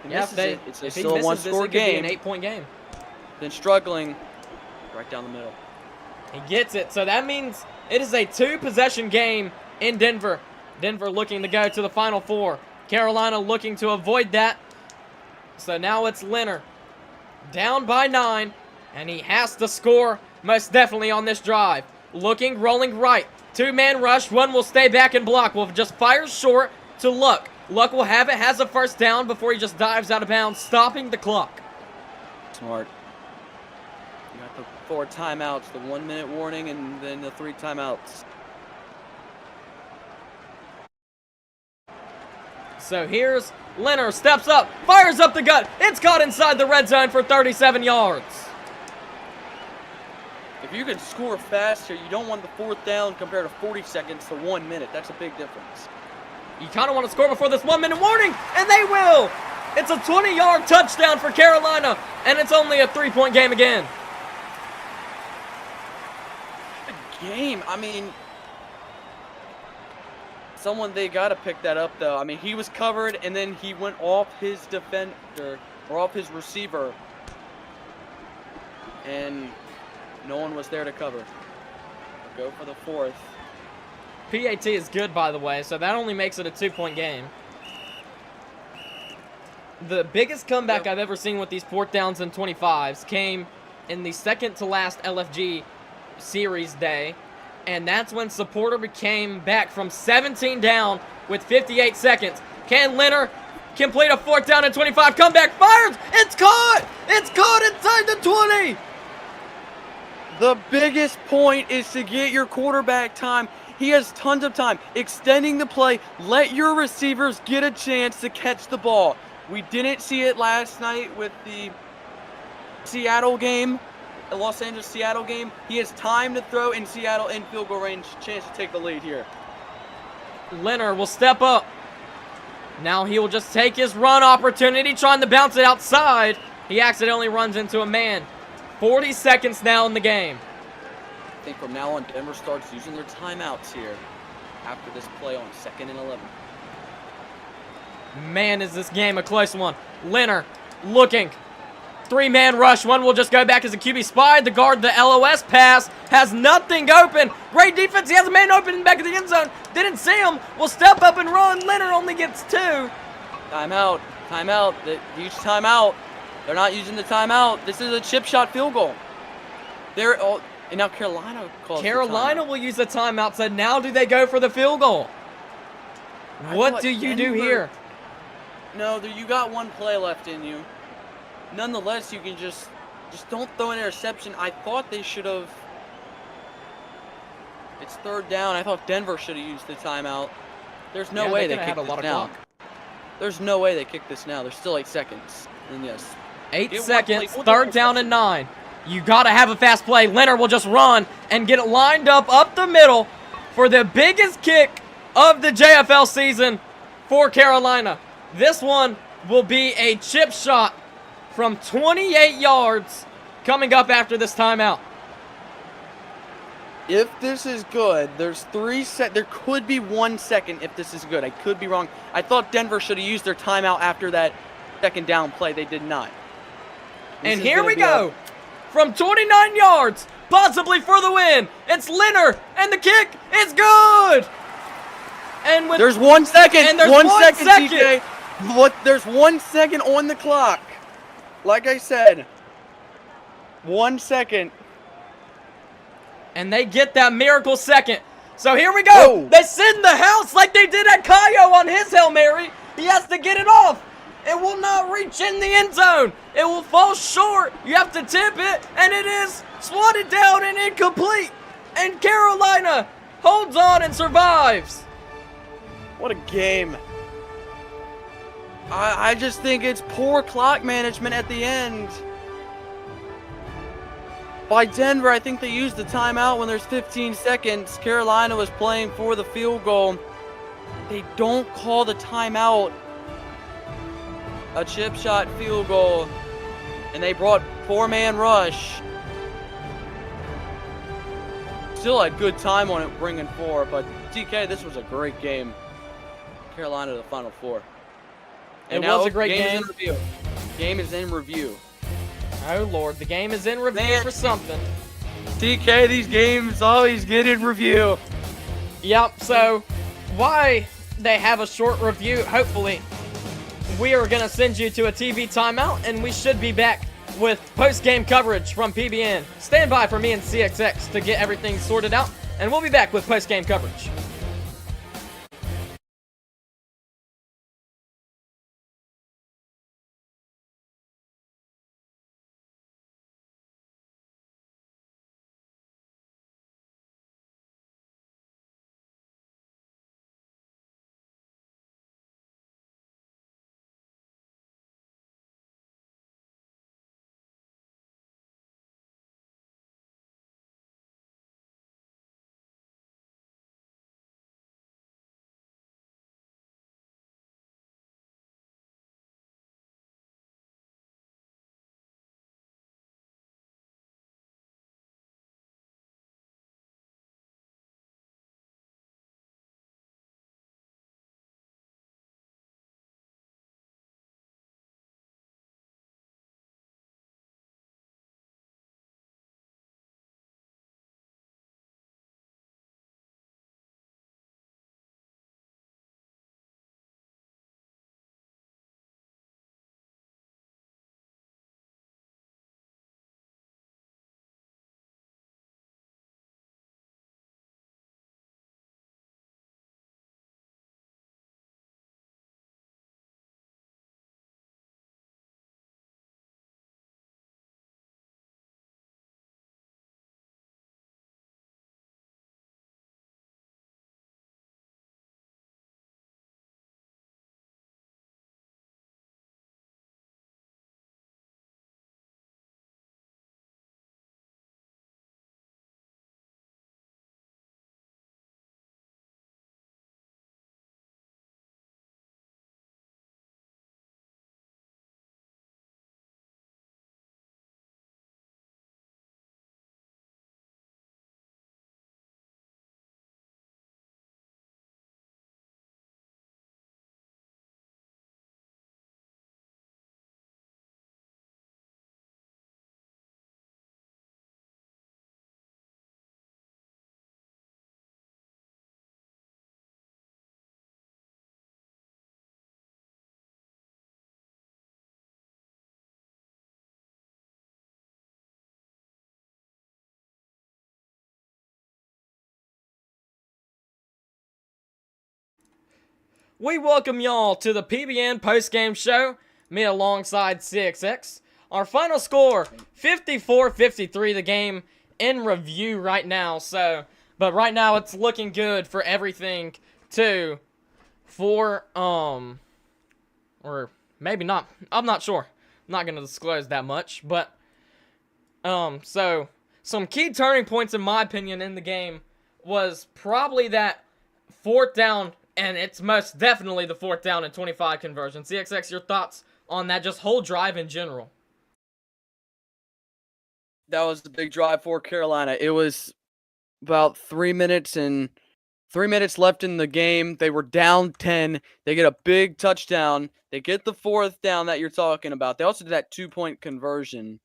Speaker 3: And
Speaker 1: Yeah,
Speaker 3: it's
Speaker 1: if he
Speaker 3: still a
Speaker 1: misses
Speaker 3: one-score
Speaker 1: this, it could
Speaker 3: game.
Speaker 1: be an 8-point game.
Speaker 3: Then struggling right down the middle.
Speaker 1: He gets it. So that means it is a 2-possession game in Denver. Denver looking to go to the Final Four. Carolina looking to avoid that. So now it's Leonard. Down by 9. And he has to score most definitely on this drive. Looking, rolling right. 2-man rush. One will stay back and block. Will just fire short to Luck. Luck will have it. Has a first down before he just dives out of bounds, stopping the clock.
Speaker 3: Smart. You got the 4 timeouts, the 1-minute warning, and then the 3 timeouts.
Speaker 1: So here's Leonard, steps up, fires up the gut. It's caught inside the red zone for 37 yards.
Speaker 3: If you can score faster, you don't want the 4th down compared to 40 seconds to 1 minute. That's a big difference.
Speaker 1: You kind of want to score before this 1-minute warning, and they will. It's a 20-yard touchdown for Carolina, and it's only a 3-point game again.
Speaker 3: Game, I mean, they got to pick that up, though. I mean, he was covered, and then he went off his defender, or off his receiver, and no one was there to cover. Go for the 4th.
Speaker 1: PAT is good, by the way, so that only makes it a 2-point game. The biggest comeback I've ever seen with these 4th downs and 25s came in the second to last LFG series day, and that's when Supporter came back from 17 down with 58 seconds. Can Leonard complete a 4th down and 25? Comeback fires! It's caught! It's caught inside the 20!
Speaker 3: The biggest point is to get your quarterback time. He has tons of time. Extending the play, let your receivers get a chance to catch the ball. We didn't see it last night with the Seattle game, the Los Angeles-Seattle game. He has time to throw in Seattle in field goal range. Chance to take the lead here.
Speaker 1: Leonard will step up. Now he will just take his run opportunity, trying to bounce it outside. He accidentally runs into a man. 40 seconds now in the game.
Speaker 3: I think from now on, Denver starts using their timeouts here after this play on 2nd and 11.
Speaker 1: Man, is this game a close one. Leonard looking. 3-man rush. One will just go back as a QB spy. The guard, the LOS pass, has nothing open. Great defense. He has a man open in the back of the end zone. Didn't see him. Will step up and run. Leonard only gets 2.
Speaker 3: Timeout. Timeout. Huge timeout. They're not using the timeout. This is a chip shot field goal. And now Carolina calls
Speaker 1: Carolina will use the timeout. So now do they go for the field goal? What do you do here?
Speaker 3: No, you got 1 play left in you. Nonetheless, you can just don't throw an interception. I thought they should have. It's 3rd down. I thought Denver should have used the timeout. There's no way they kick this now. There's no way they kick this now. There's still 8 seconds. And yes.
Speaker 1: 8 seconds, 3rd down and 9. You got to have a fast play. Leonard will just run and get it lined up the middle for the biggest kick of the JFL season for Carolina. This one will be a chip shot from 28 yards coming up after this timeout.
Speaker 3: If this is good, there's 3 seconds. There could be 1 second if this is good. I could be wrong. I thought Denver should have used their timeout after that 2nd down play. They did not.
Speaker 1: And here we go. From 29 yards, possibly for the win. It's Leonard, and the kick is good. And with
Speaker 3: there's 1 second.
Speaker 1: And there's
Speaker 3: 1
Speaker 1: second.
Speaker 3: TK. There's 1 second on the clock. Like I said, 1 second.
Speaker 1: And they get that miracle second. So here we go.
Speaker 3: Whoa.
Speaker 1: They send the house like they did at Kayo on his Hail Mary. He has to get it off. It will not reach in the end zone. It will fall short. You have to tip it, and it is swatted down and incomplete. And Carolina holds on and survives.
Speaker 3: What a game. I just think it's poor clock management at the end. By Denver, I think they used the timeout when there's 15 seconds. Carolina was playing for the field goal. They don't call the timeout. A chip shot field goal. And they brought 4-man rush. Still had good time on it bringing 4, but TK, this was a great game. Carolina to the Final Four.
Speaker 1: And it was a great game.
Speaker 3: Game is in review.
Speaker 1: Oh, Lord. The game is in review for something.
Speaker 3: TK, these games always get in review.
Speaker 1: Yep, so why they have a short review, hopefully, we are going to send you to a TV timeout, and we should be back with post-game coverage from PBN. Stand by for me and CXX to get everything sorted out, and we'll be back with post-game coverage. We welcome y'all to the PBN postgame show, me alongside CXX. Our final score, 54-53, the game in review right now. But right now it's looking good for everything for or maybe not. I'm not sure. I'm not gonna disclose that much, but so some key turning points in my opinion in the game was probably that fourth down. And it's most definitely the fourth down and 25 conversion. CXX, your thoughts on that just whole drive in general?
Speaker 3: That was a big drive for Carolina. It was about 3 minutes left in the game. They were down 10. They get a big touchdown. They get the fourth down that you're talking about. They also did that 2-point conversion.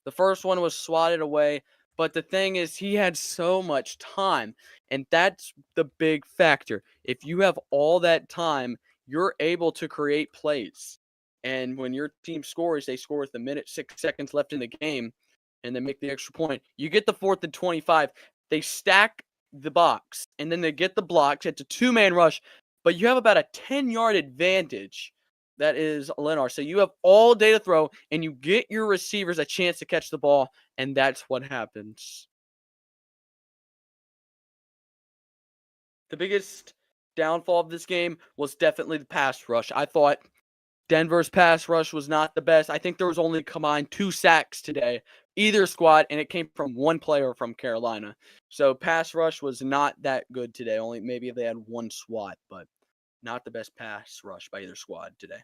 Speaker 3: The first one was swatted away. But the thing is, he had so much time, and that's the big factor. If you have all that time, you're able to create plays. And when your team scores, they score with a minute, 6 seconds left in the game, and they make the extra point. You get the 4th and 25. They stack the box, and then they get the blocks. It's a two-man rush, but you have about a 10-yard advantage. That is Lennar. So you have all day to throw, and you get your receivers a chance to catch the ball, and that's what happens. The biggest downfall of this game was definitely the pass rush. I thought Denver's pass rush was not the best. I think there was only combined 2 sacks today, either squad, and it came from one player from Carolina. So pass rush was not that good today. Only maybe if they had one SWAT, but not the best pass rush by either squad today.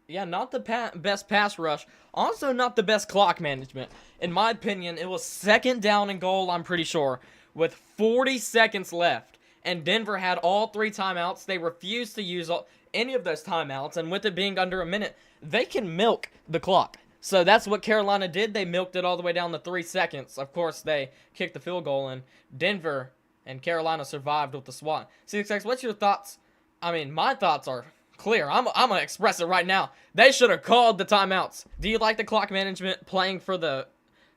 Speaker 1: Yeah, not the best pass rush. Also, not the best clock management. In my opinion, it was 2nd down and goal, I'm pretty sure, with 40 seconds left. And Denver had all 3 timeouts. They refused to use any of those timeouts. And with it being under a minute, they can milk the clock. So that's what Carolina did. They milked it all the way down to 3 seconds. Of course, they kicked the field goal, and Denver and Carolina survived with the SWAT. CXX, what's your thoughts? I mean, my thoughts are clear. I'm going to express it right now. They should have called the timeouts. Do you like the clock management playing for the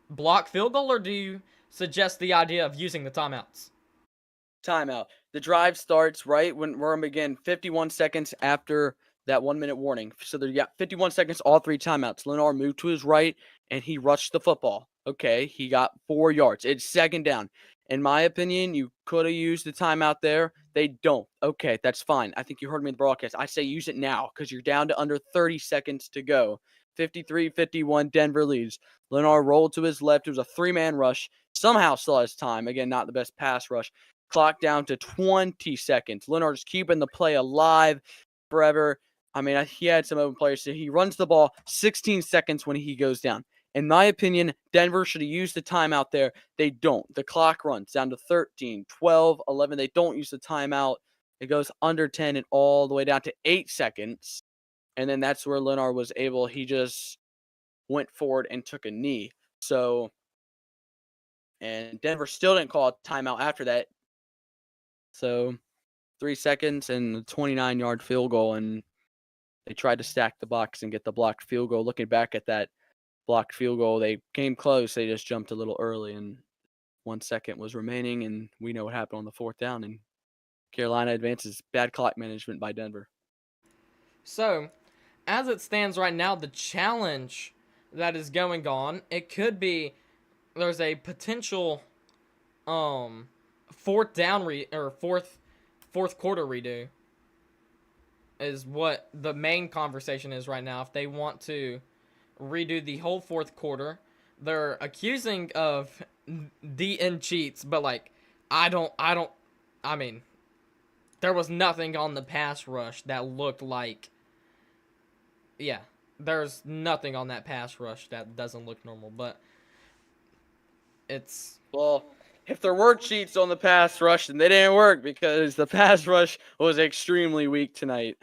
Speaker 1: block field goal, or do you suggest the idea of using the timeouts?
Speaker 3: Timeout. The drive starts right when we're going to begin 51 seconds after that 1 minute warning. So you got 51 seconds, all three timeouts. Lennar moved to his right and he rushed the football. Okay, he got 4 yards. It's second down. In my opinion, you could have used the timeout there. They don't. Okay, that's fine. I think you heard me in the broadcast. I say use it now because you're down to under 30 seconds to go. 53-51, Denver leads. Lennar rolled to his left. It was a 3-man rush. Somehow still has time. Again, not the best pass rush. Clock down to 20 seconds. Lennar just keeping the play alive forever. I mean, he had some open players. So he runs the ball 16 seconds when he goes down. In my opinion, Denver should have used the timeout there. They don't. The clock runs down to 13, 12, 11. They don't use the timeout. It goes under 10 and all the way down to 8 seconds. And then that's where Lennar was able. He just went forward and took a knee. So, and Denver still didn't call a timeout after that. So 3 seconds and a 29-yard field goal, and they tried to stack the box and get the blocked field goal. Looking back at that blocked field goal, they came close. They just jumped a little early, and 1 second was remaining, and we know what happened on the 4th down, and Carolina advances. Bad clock management by Denver.
Speaker 1: So, as it stands right now, the challenge that is going on, it could be there's a potential 4th down fourth quarter redo is what the main conversation is right now. If they want to redo the whole 4th quarter, they're accusing of DN cheats, but like I mean, there was nothing on the pass rush that looked like, yeah, there's nothing on that pass rush that doesn't look normal, but it's,
Speaker 3: well, if there were cheats on the pass rush, then they didn't work because the pass rush was extremely weak tonight.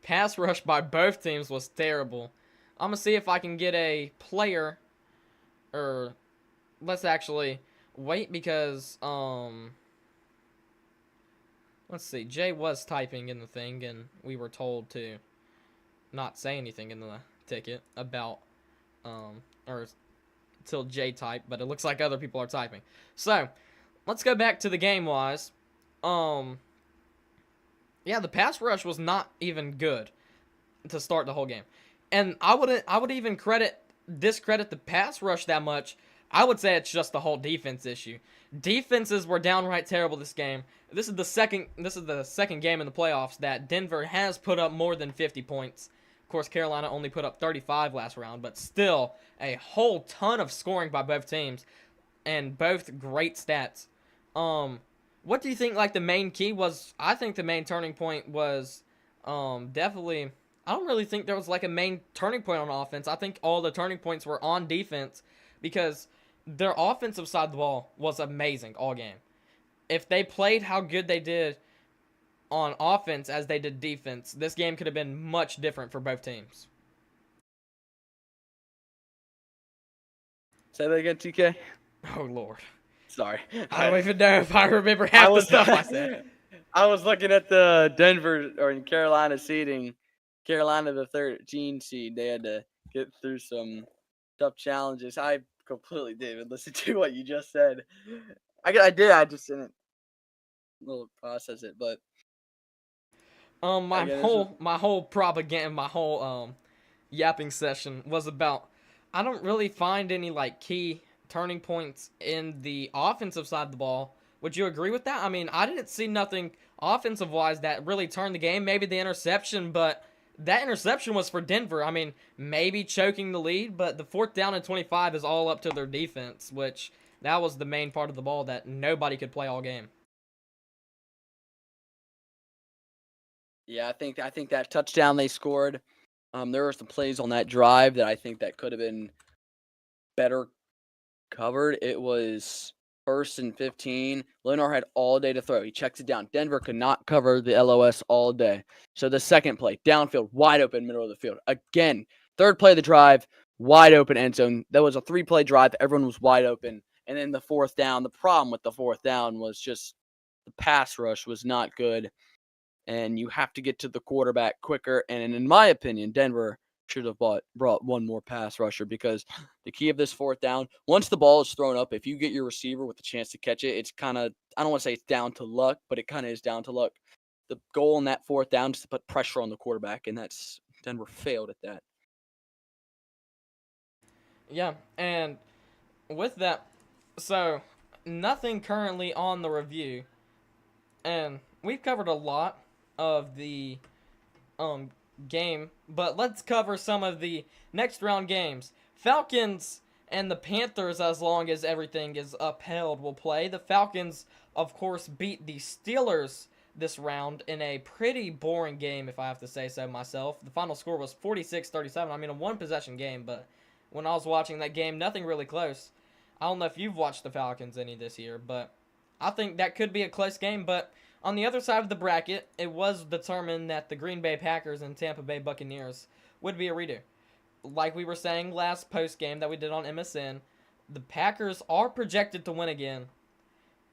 Speaker 1: Pass rush by both teams was terrible. I'm going to see if I can get a player, or let's actually wait because, let's see, Jay was typing in the thing and we were told to not say anything in the ticket about, or till Jay typed, but it looks like other people are typing. So, let's go back to the game-wise. Yeah, the pass rush was not even good to start the whole game. And I would even discredit the pass rush that much. I would say it's just the whole defense issue. Defenses were downright terrible this game. This is the second game in the playoffs that Denver has put up more than 50 points. Of course, Carolina only put up 35 last round, but still a whole ton of scoring by both teams and both great stats. What do you think like the main key was? I think the main turning point was definitely, I don't really think there was like a main turning point on offense. I think all the turning points were on defense because their offensive side of the ball was amazing all game. If they played how good they did on offense as they did defense, this game could have been much different for both teams.
Speaker 3: Say that again, TK.
Speaker 1: Oh, Lord.
Speaker 3: Sorry.
Speaker 1: I don't even know if I remember half the stuff I said.
Speaker 3: I was looking at the Denver or in Carolina seeding. Carolina, the 13 seed, they had to get through some tough challenges. I completely didn't listen to what you just said. I did. I just didn't little process it, but
Speaker 1: my whole propaganda, my whole yapping session was about, I don't really find any like key turning points in the offensive side of the ball. Would you agree with that? I mean, I didn't see nothing offensive wise that really turned the game. Maybe the interception, but that interception was for Denver. I mean, maybe choking the lead, but the 4th down and 25 is all up to their defense, which that was the main part of the ball that nobody could play all game.
Speaker 3: yeah, I think that touchdown they scored, there were some plays on that drive that I think that could have been better covered. It was 1st and 15. Lennar had all day to throw. He checks it down. Denver could not cover the LOS all day. So the second play, downfield, wide open, middle of the field. Again, 3rd play of the drive, wide open end zone. That was a 3-play drive. Everyone was wide open. And then the fourth down, the problem with the fourth down was just the pass rush was not good. And you have to get to the quarterback quicker. And in my opinion, Denver should have brought one more pass rusher, because the key of this fourth down, once the ball is thrown up, if you get your receiver with a chance to catch it, it's kind of, I don't want to say it's down to luck, but it kind of is down to luck. The goal in that fourth down is to put pressure on the quarterback, and that's Denver failed at that.
Speaker 1: Yeah, and with that, so nothing currently on the review, and we've covered a lot of the game, but let's cover some of the next round games. Falcons and the Panthers, as long as everything is upheld, will play. The Falcons, of course, beat the Steelers this round in a pretty boring game, if I have to say so myself. The final score was 46-37. I mean, a one-possession game, but when I was watching that game, nothing really close. I don't know if you've watched the Falcons any this year, but I think that could be a close game. But on the other side of the bracket, it was determined that the Green Bay Packers and Tampa Bay Buccaneers would be a redo. Like we were saying last post game that we did on MSN, the Packers are projected to win again.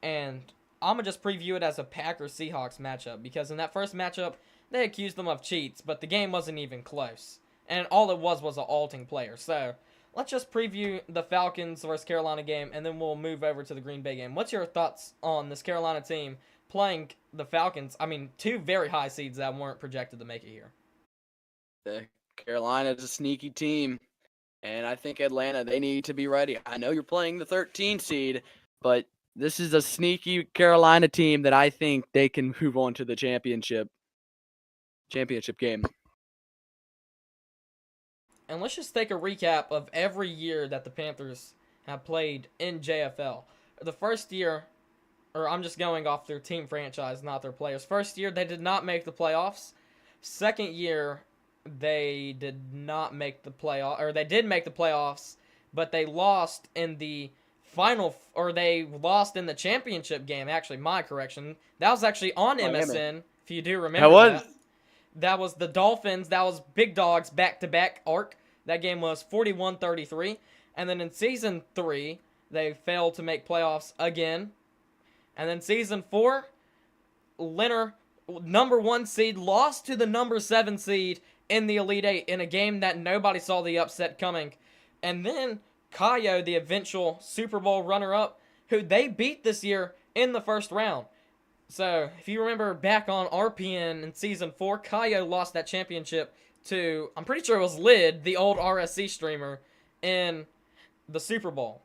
Speaker 1: And I'm going to just preview it as a Packers-Seahawks matchup, because in that first matchup, they accused them of cheats, but the game wasn't even close. And all it was an alting player. So let's just preview the Falcons versus Carolina game, and then we'll move over to the Green Bay game. What's your thoughts on this Carolina team playing the Falcons? I mean, two very high seeds that weren't projected to make it here.
Speaker 3: Carolina's a sneaky team, and I think Atlanta, they need to be ready. I know you're playing the 13 seed, but this is a sneaky Carolina team that I think they can move on to the championship game.
Speaker 1: And let's just take a recap of every year that the Panthers have played in JFL. The first year, or I'm just going off their team franchise, not their players. First year, they did not make the playoffs. Second year, they did not make the playoff, or they did make the playoffs, but they lost in the final, or they lost in the championship game. Actually, my correction. That was actually on MSN, if you do remember that. That was the Dolphins. That was Big Dogs back-to-back arc. That game was 41-33. And then in Season 3, they failed to make playoffs again. And then Season 4, Leonard, number 1 seed, lost to the number 7 seed in the Elite 8 in a game that nobody saw the upset coming. And then Kayo, the eventual Super Bowl runner-up, who they beat this year in the first round. So, if you remember back on RPN in Season 4, Kayo lost that championship to, I'm pretty sure it was Lid, the old RSC streamer, in the Super Bowl.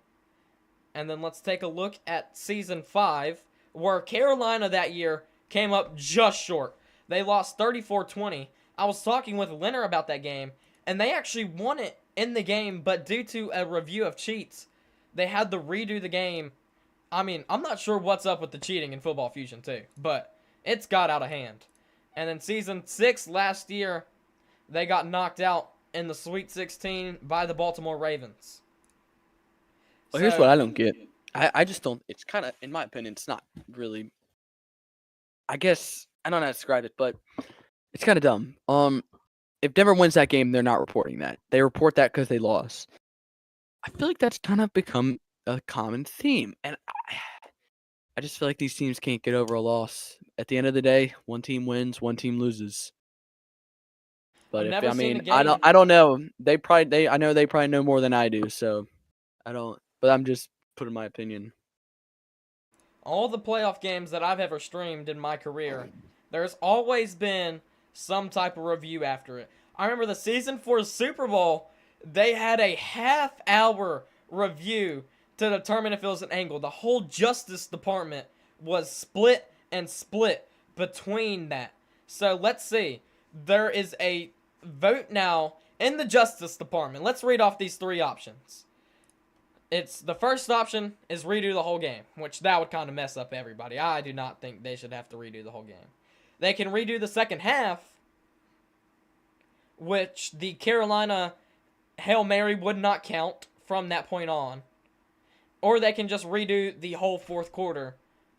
Speaker 1: And then let's take a look at Season 5, where Carolina that year came up just short. They lost 34-20. I was talking with Leonard about that game, and they actually won it in the game, but due to a review of cheats, they had to redo the game. I mean, I'm not sure what's up with the cheating in Football Fusion 2, but it's got out of hand. And then Season 6 last year, they got knocked out in the Sweet 16 by the Baltimore Ravens.
Speaker 3: Well, here's what I don't get. I just don't, it's kind of, in my opinion, it's not really, I guess, I don't know how to describe it, but it's kind of dumb. If Denver wins that game, they're not reporting that. They report that because they lost. I feel like that's kind of become a common theme, and I just feel like these teams can't get over a loss. At the end of the day, one team wins, one team loses. But I don't know. I know they probably know more than I do, so I don't. But I'm just putting my opinion.
Speaker 1: All the playoff games that I've ever streamed in my career, there's always been some type of review after it. I remember the Season 4 Super Bowl, they had a half-hour review to determine if it was an angle. The whole Justice Department was split between that. So let's see. There is a vote now in the Justice Department. Let's read off these three options. It's the first option is redo the whole game, which that would kind of mess up everybody. I do not think they should have to redo the whole game. They can redo the second half, which the Carolina Hail Mary would not count from that point on. Or they can just redo the whole fourth quarter,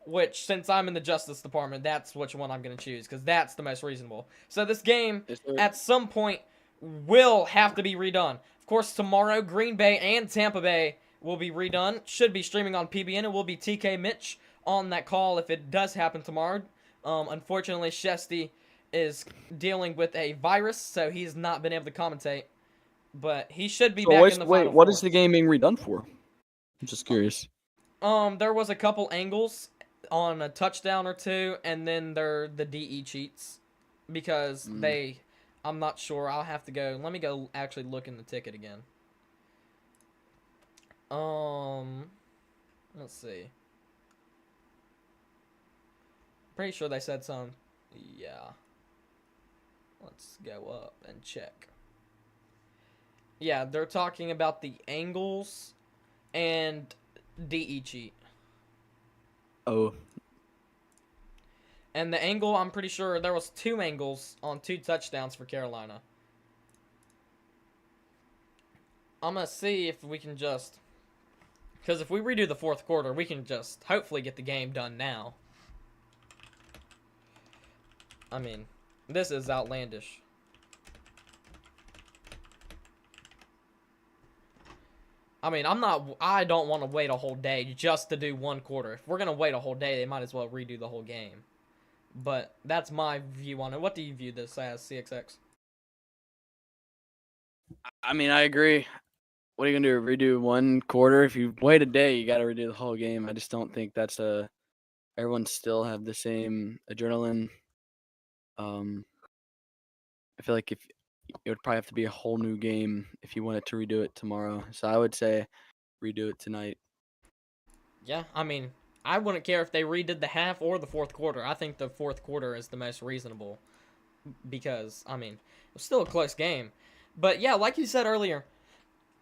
Speaker 1: which, since I'm in the Justice Department, that's which one I'm going to choose, because that's the most reasonable. So this game, at some point, will have to be redone. Of course, tomorrow, Green Bay and Tampa Bay will be redone. Should be streaming on PBN. It will be TK Mitch on that call if it does happen tomorrow. Unfortunately, Shesty is dealing with a virus, so he's not been able to commentate. But he should be back in the final
Speaker 3: what
Speaker 1: four.
Speaker 3: is the game being redone for? I'm just curious.
Speaker 1: There was a couple angles on a touchdown or two, and then the DE cheats because I'm not sure. I'll have to go. Let me go actually look in the ticket again. Let's see. Pretty sure they said some. Yeah. Let's go up and check. Yeah, they're talking about the angles and DE cheat.
Speaker 3: Oh.
Speaker 1: And the angle, I'm pretty sure there was 2 angles on 2 touchdowns for Carolina. I'm going to see if we can just... Because if we redo the fourth quarter, we can just hopefully get the game done now. I mean, this is outlandish. I mean, I don't want to wait a whole day just to do 1 quarter. If we're going to wait a whole day, they might as well redo the whole game. But that's my view on it. What do you view this as, CXX?
Speaker 3: I mean, I agree. What are you gonna do? Redo 1 quarter? If you wait a day, you gotta redo the whole game. I just don't think that's everyone still have the same adrenaline. I feel like if it would probably have to be a whole new game if you wanted to redo it tomorrow. So I would say redo it tonight.
Speaker 1: Yeah, I mean, I wouldn't care if they redid the half or the fourth quarter. I think the fourth quarter is the most reasonable because, I mean, it was still a close game. But yeah, like you said earlier,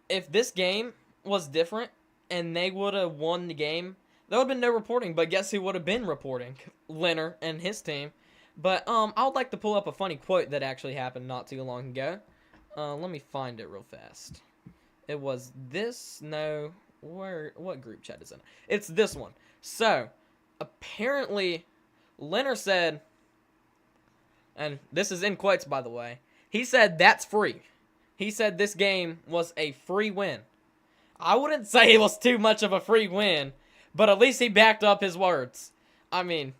Speaker 1: if this game was different and they would have won the game, there would have been no reporting. But guess who would have been reporting? Leonard and his team. But I would like to pull up a funny quote that actually happened not too long ago. Let me find it real fast. It was this. No, what group chat is it? It's this one. So apparently, Leonard said, and this is in quotes by the way. He said that's free. He said this game was a free win. I wouldn't say it was too much of a free win, but at least he backed up his words. I mean,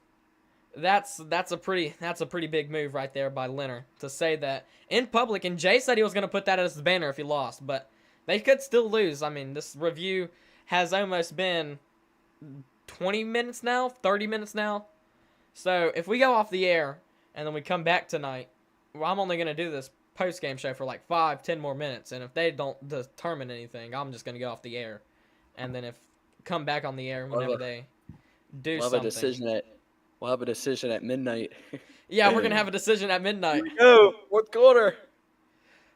Speaker 1: that's a pretty big move right there by Leonard to say that in public. And Jay said he was going to put that as his banner if he lost, but they could still lose. I mean, this review has almost been 20 minutes now, 30 minutes now. So if we go off the air and then we come back tonight, well, I'm only going to do this post-game show for like 5-10 more minutes, and if they don't determine anything, I'm just going to go off the air. And then come back on the air whenever they do something.
Speaker 3: We'll have a decision at midnight.
Speaker 1: Yeah, we're going to have a decision at midnight.
Speaker 3: Here we go. Fourth quarter.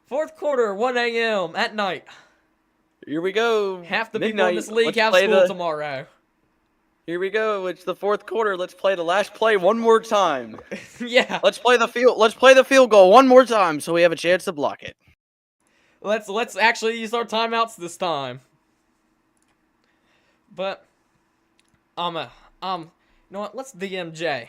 Speaker 1: Fourth quarter, 1 a.m. at night.
Speaker 3: Here we go.
Speaker 1: Half the people in this league have school tomorrow.
Speaker 3: Here we go. It's the fourth quarter. Let's play the last play one more time.
Speaker 1: Yeah.
Speaker 3: Let's play the field goal one more time so we have a chance to block it.
Speaker 1: Let's actually use our timeouts this time. But you know what? Let's DM Jay.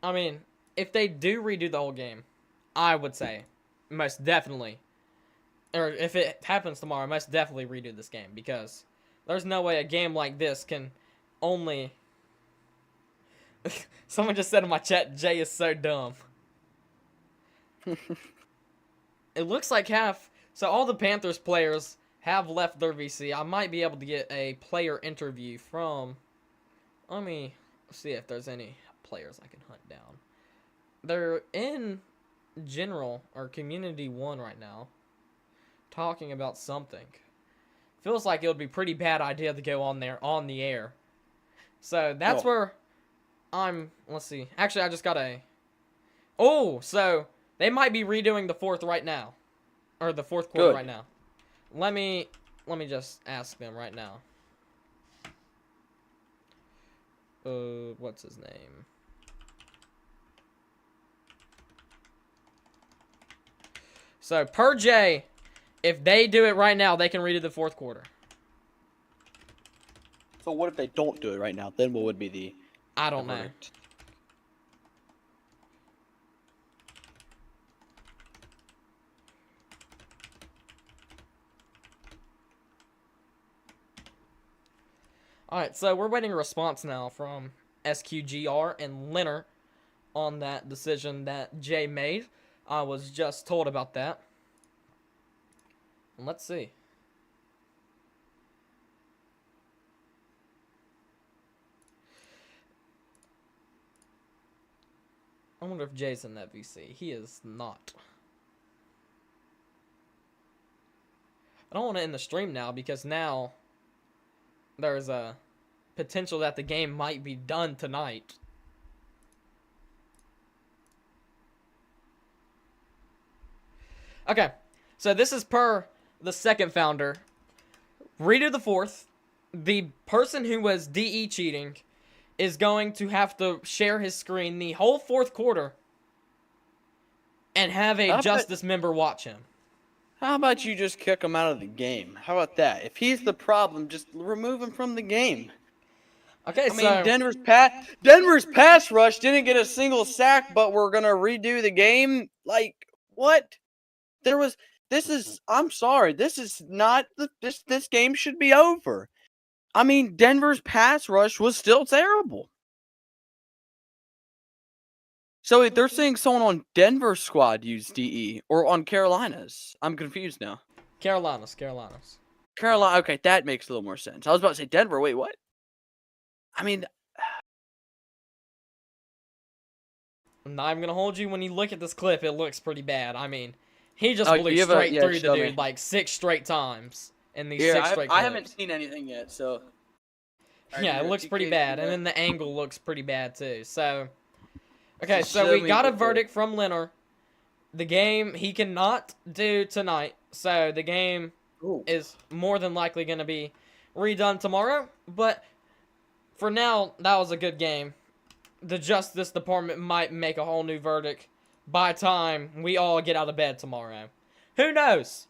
Speaker 1: I mean, if they do redo the whole game, I would say most definitely, or if it happens tomorrow, most definitely redo this game because there's no way a game like this can only... Someone just said in my chat, Jay is so dumb. It looks like so all the Panthers players have left their VC. I might be able to get a player interview from, let me see if there's any players I can hunt down. They're in general or community 1 right now talking about something. Feels like it would be a pretty bad idea to go on there on the air. So that's where let's see. Actually, I just got so they might be redoing the fourth right now. Or the fourth quarter right now. Let me just ask them right now. What's his name? So, per Jay, if they do it right now, they can redo the fourth quarter.
Speaker 3: So what if they don't do it right now? Then what would be the
Speaker 1: I don't know.
Speaker 3: verdict?
Speaker 1: Alright, so we're waiting a response now from SQGR and Leonard on that decision that Jay made. I was just told about that. And let's see. I wonder if Jay's in that VC. He is not. I don't want to end the stream now because now there's a potential that the game might be done tonight. Okay, so this is per the second founder. Redo the fourth. The person who was DE cheating is going to have to share his screen the whole fourth quarter and have a Justice member watch him.
Speaker 3: How about you just kick him out of the game? How about that? If he's the problem, just remove him from the game.
Speaker 1: Okay,
Speaker 3: I mean, Denver's pass rush didn't get a single sack, but we're gonna redo the game. Like what? I'm sorry. This is not this game should be over. I mean, Denver's pass rush was still terrible. So if they're saying someone on Denver's squad used DE or on Carolina's, I'm confused now.
Speaker 1: Carolina's.
Speaker 3: Carolina, okay, that makes a little more sense. I was about to say Denver. Wait, what? I mean,
Speaker 1: I'm not even gonna hold you. When you look at this clip, it looks pretty bad. I mean, he just blew
Speaker 3: you have
Speaker 1: straight through the
Speaker 3: show
Speaker 1: dude
Speaker 3: me.
Speaker 1: like 6 straight times in these
Speaker 3: here,
Speaker 1: 6 straight
Speaker 3: I
Speaker 1: clips.
Speaker 3: haven't seen anything yet, so.
Speaker 1: Yeah, it looks pretty bad, and then the angle looks pretty bad too. So, okay,
Speaker 3: Just
Speaker 1: so
Speaker 3: show
Speaker 1: we
Speaker 3: me
Speaker 1: got a
Speaker 3: before.
Speaker 1: verdict from Leonard. The game he cannot do tonight, so the game
Speaker 3: Ooh.
Speaker 1: is more than likely going to be redone tomorrow. But for now, that was a good game. The Justice Department might make a whole new verdict by time we all get out of bed tomorrow. Who knows?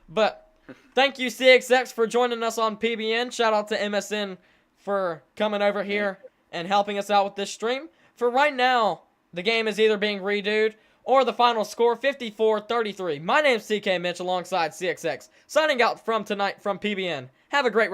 Speaker 1: But thank you, CXX, for joining us on PBN. Shout out to MSN for coming over here and helping us out with this stream. For right now, the game is either being redoed or the final score 54-33. My name's TK Mitch alongside CXX, signing out from tonight from PBN. Have a great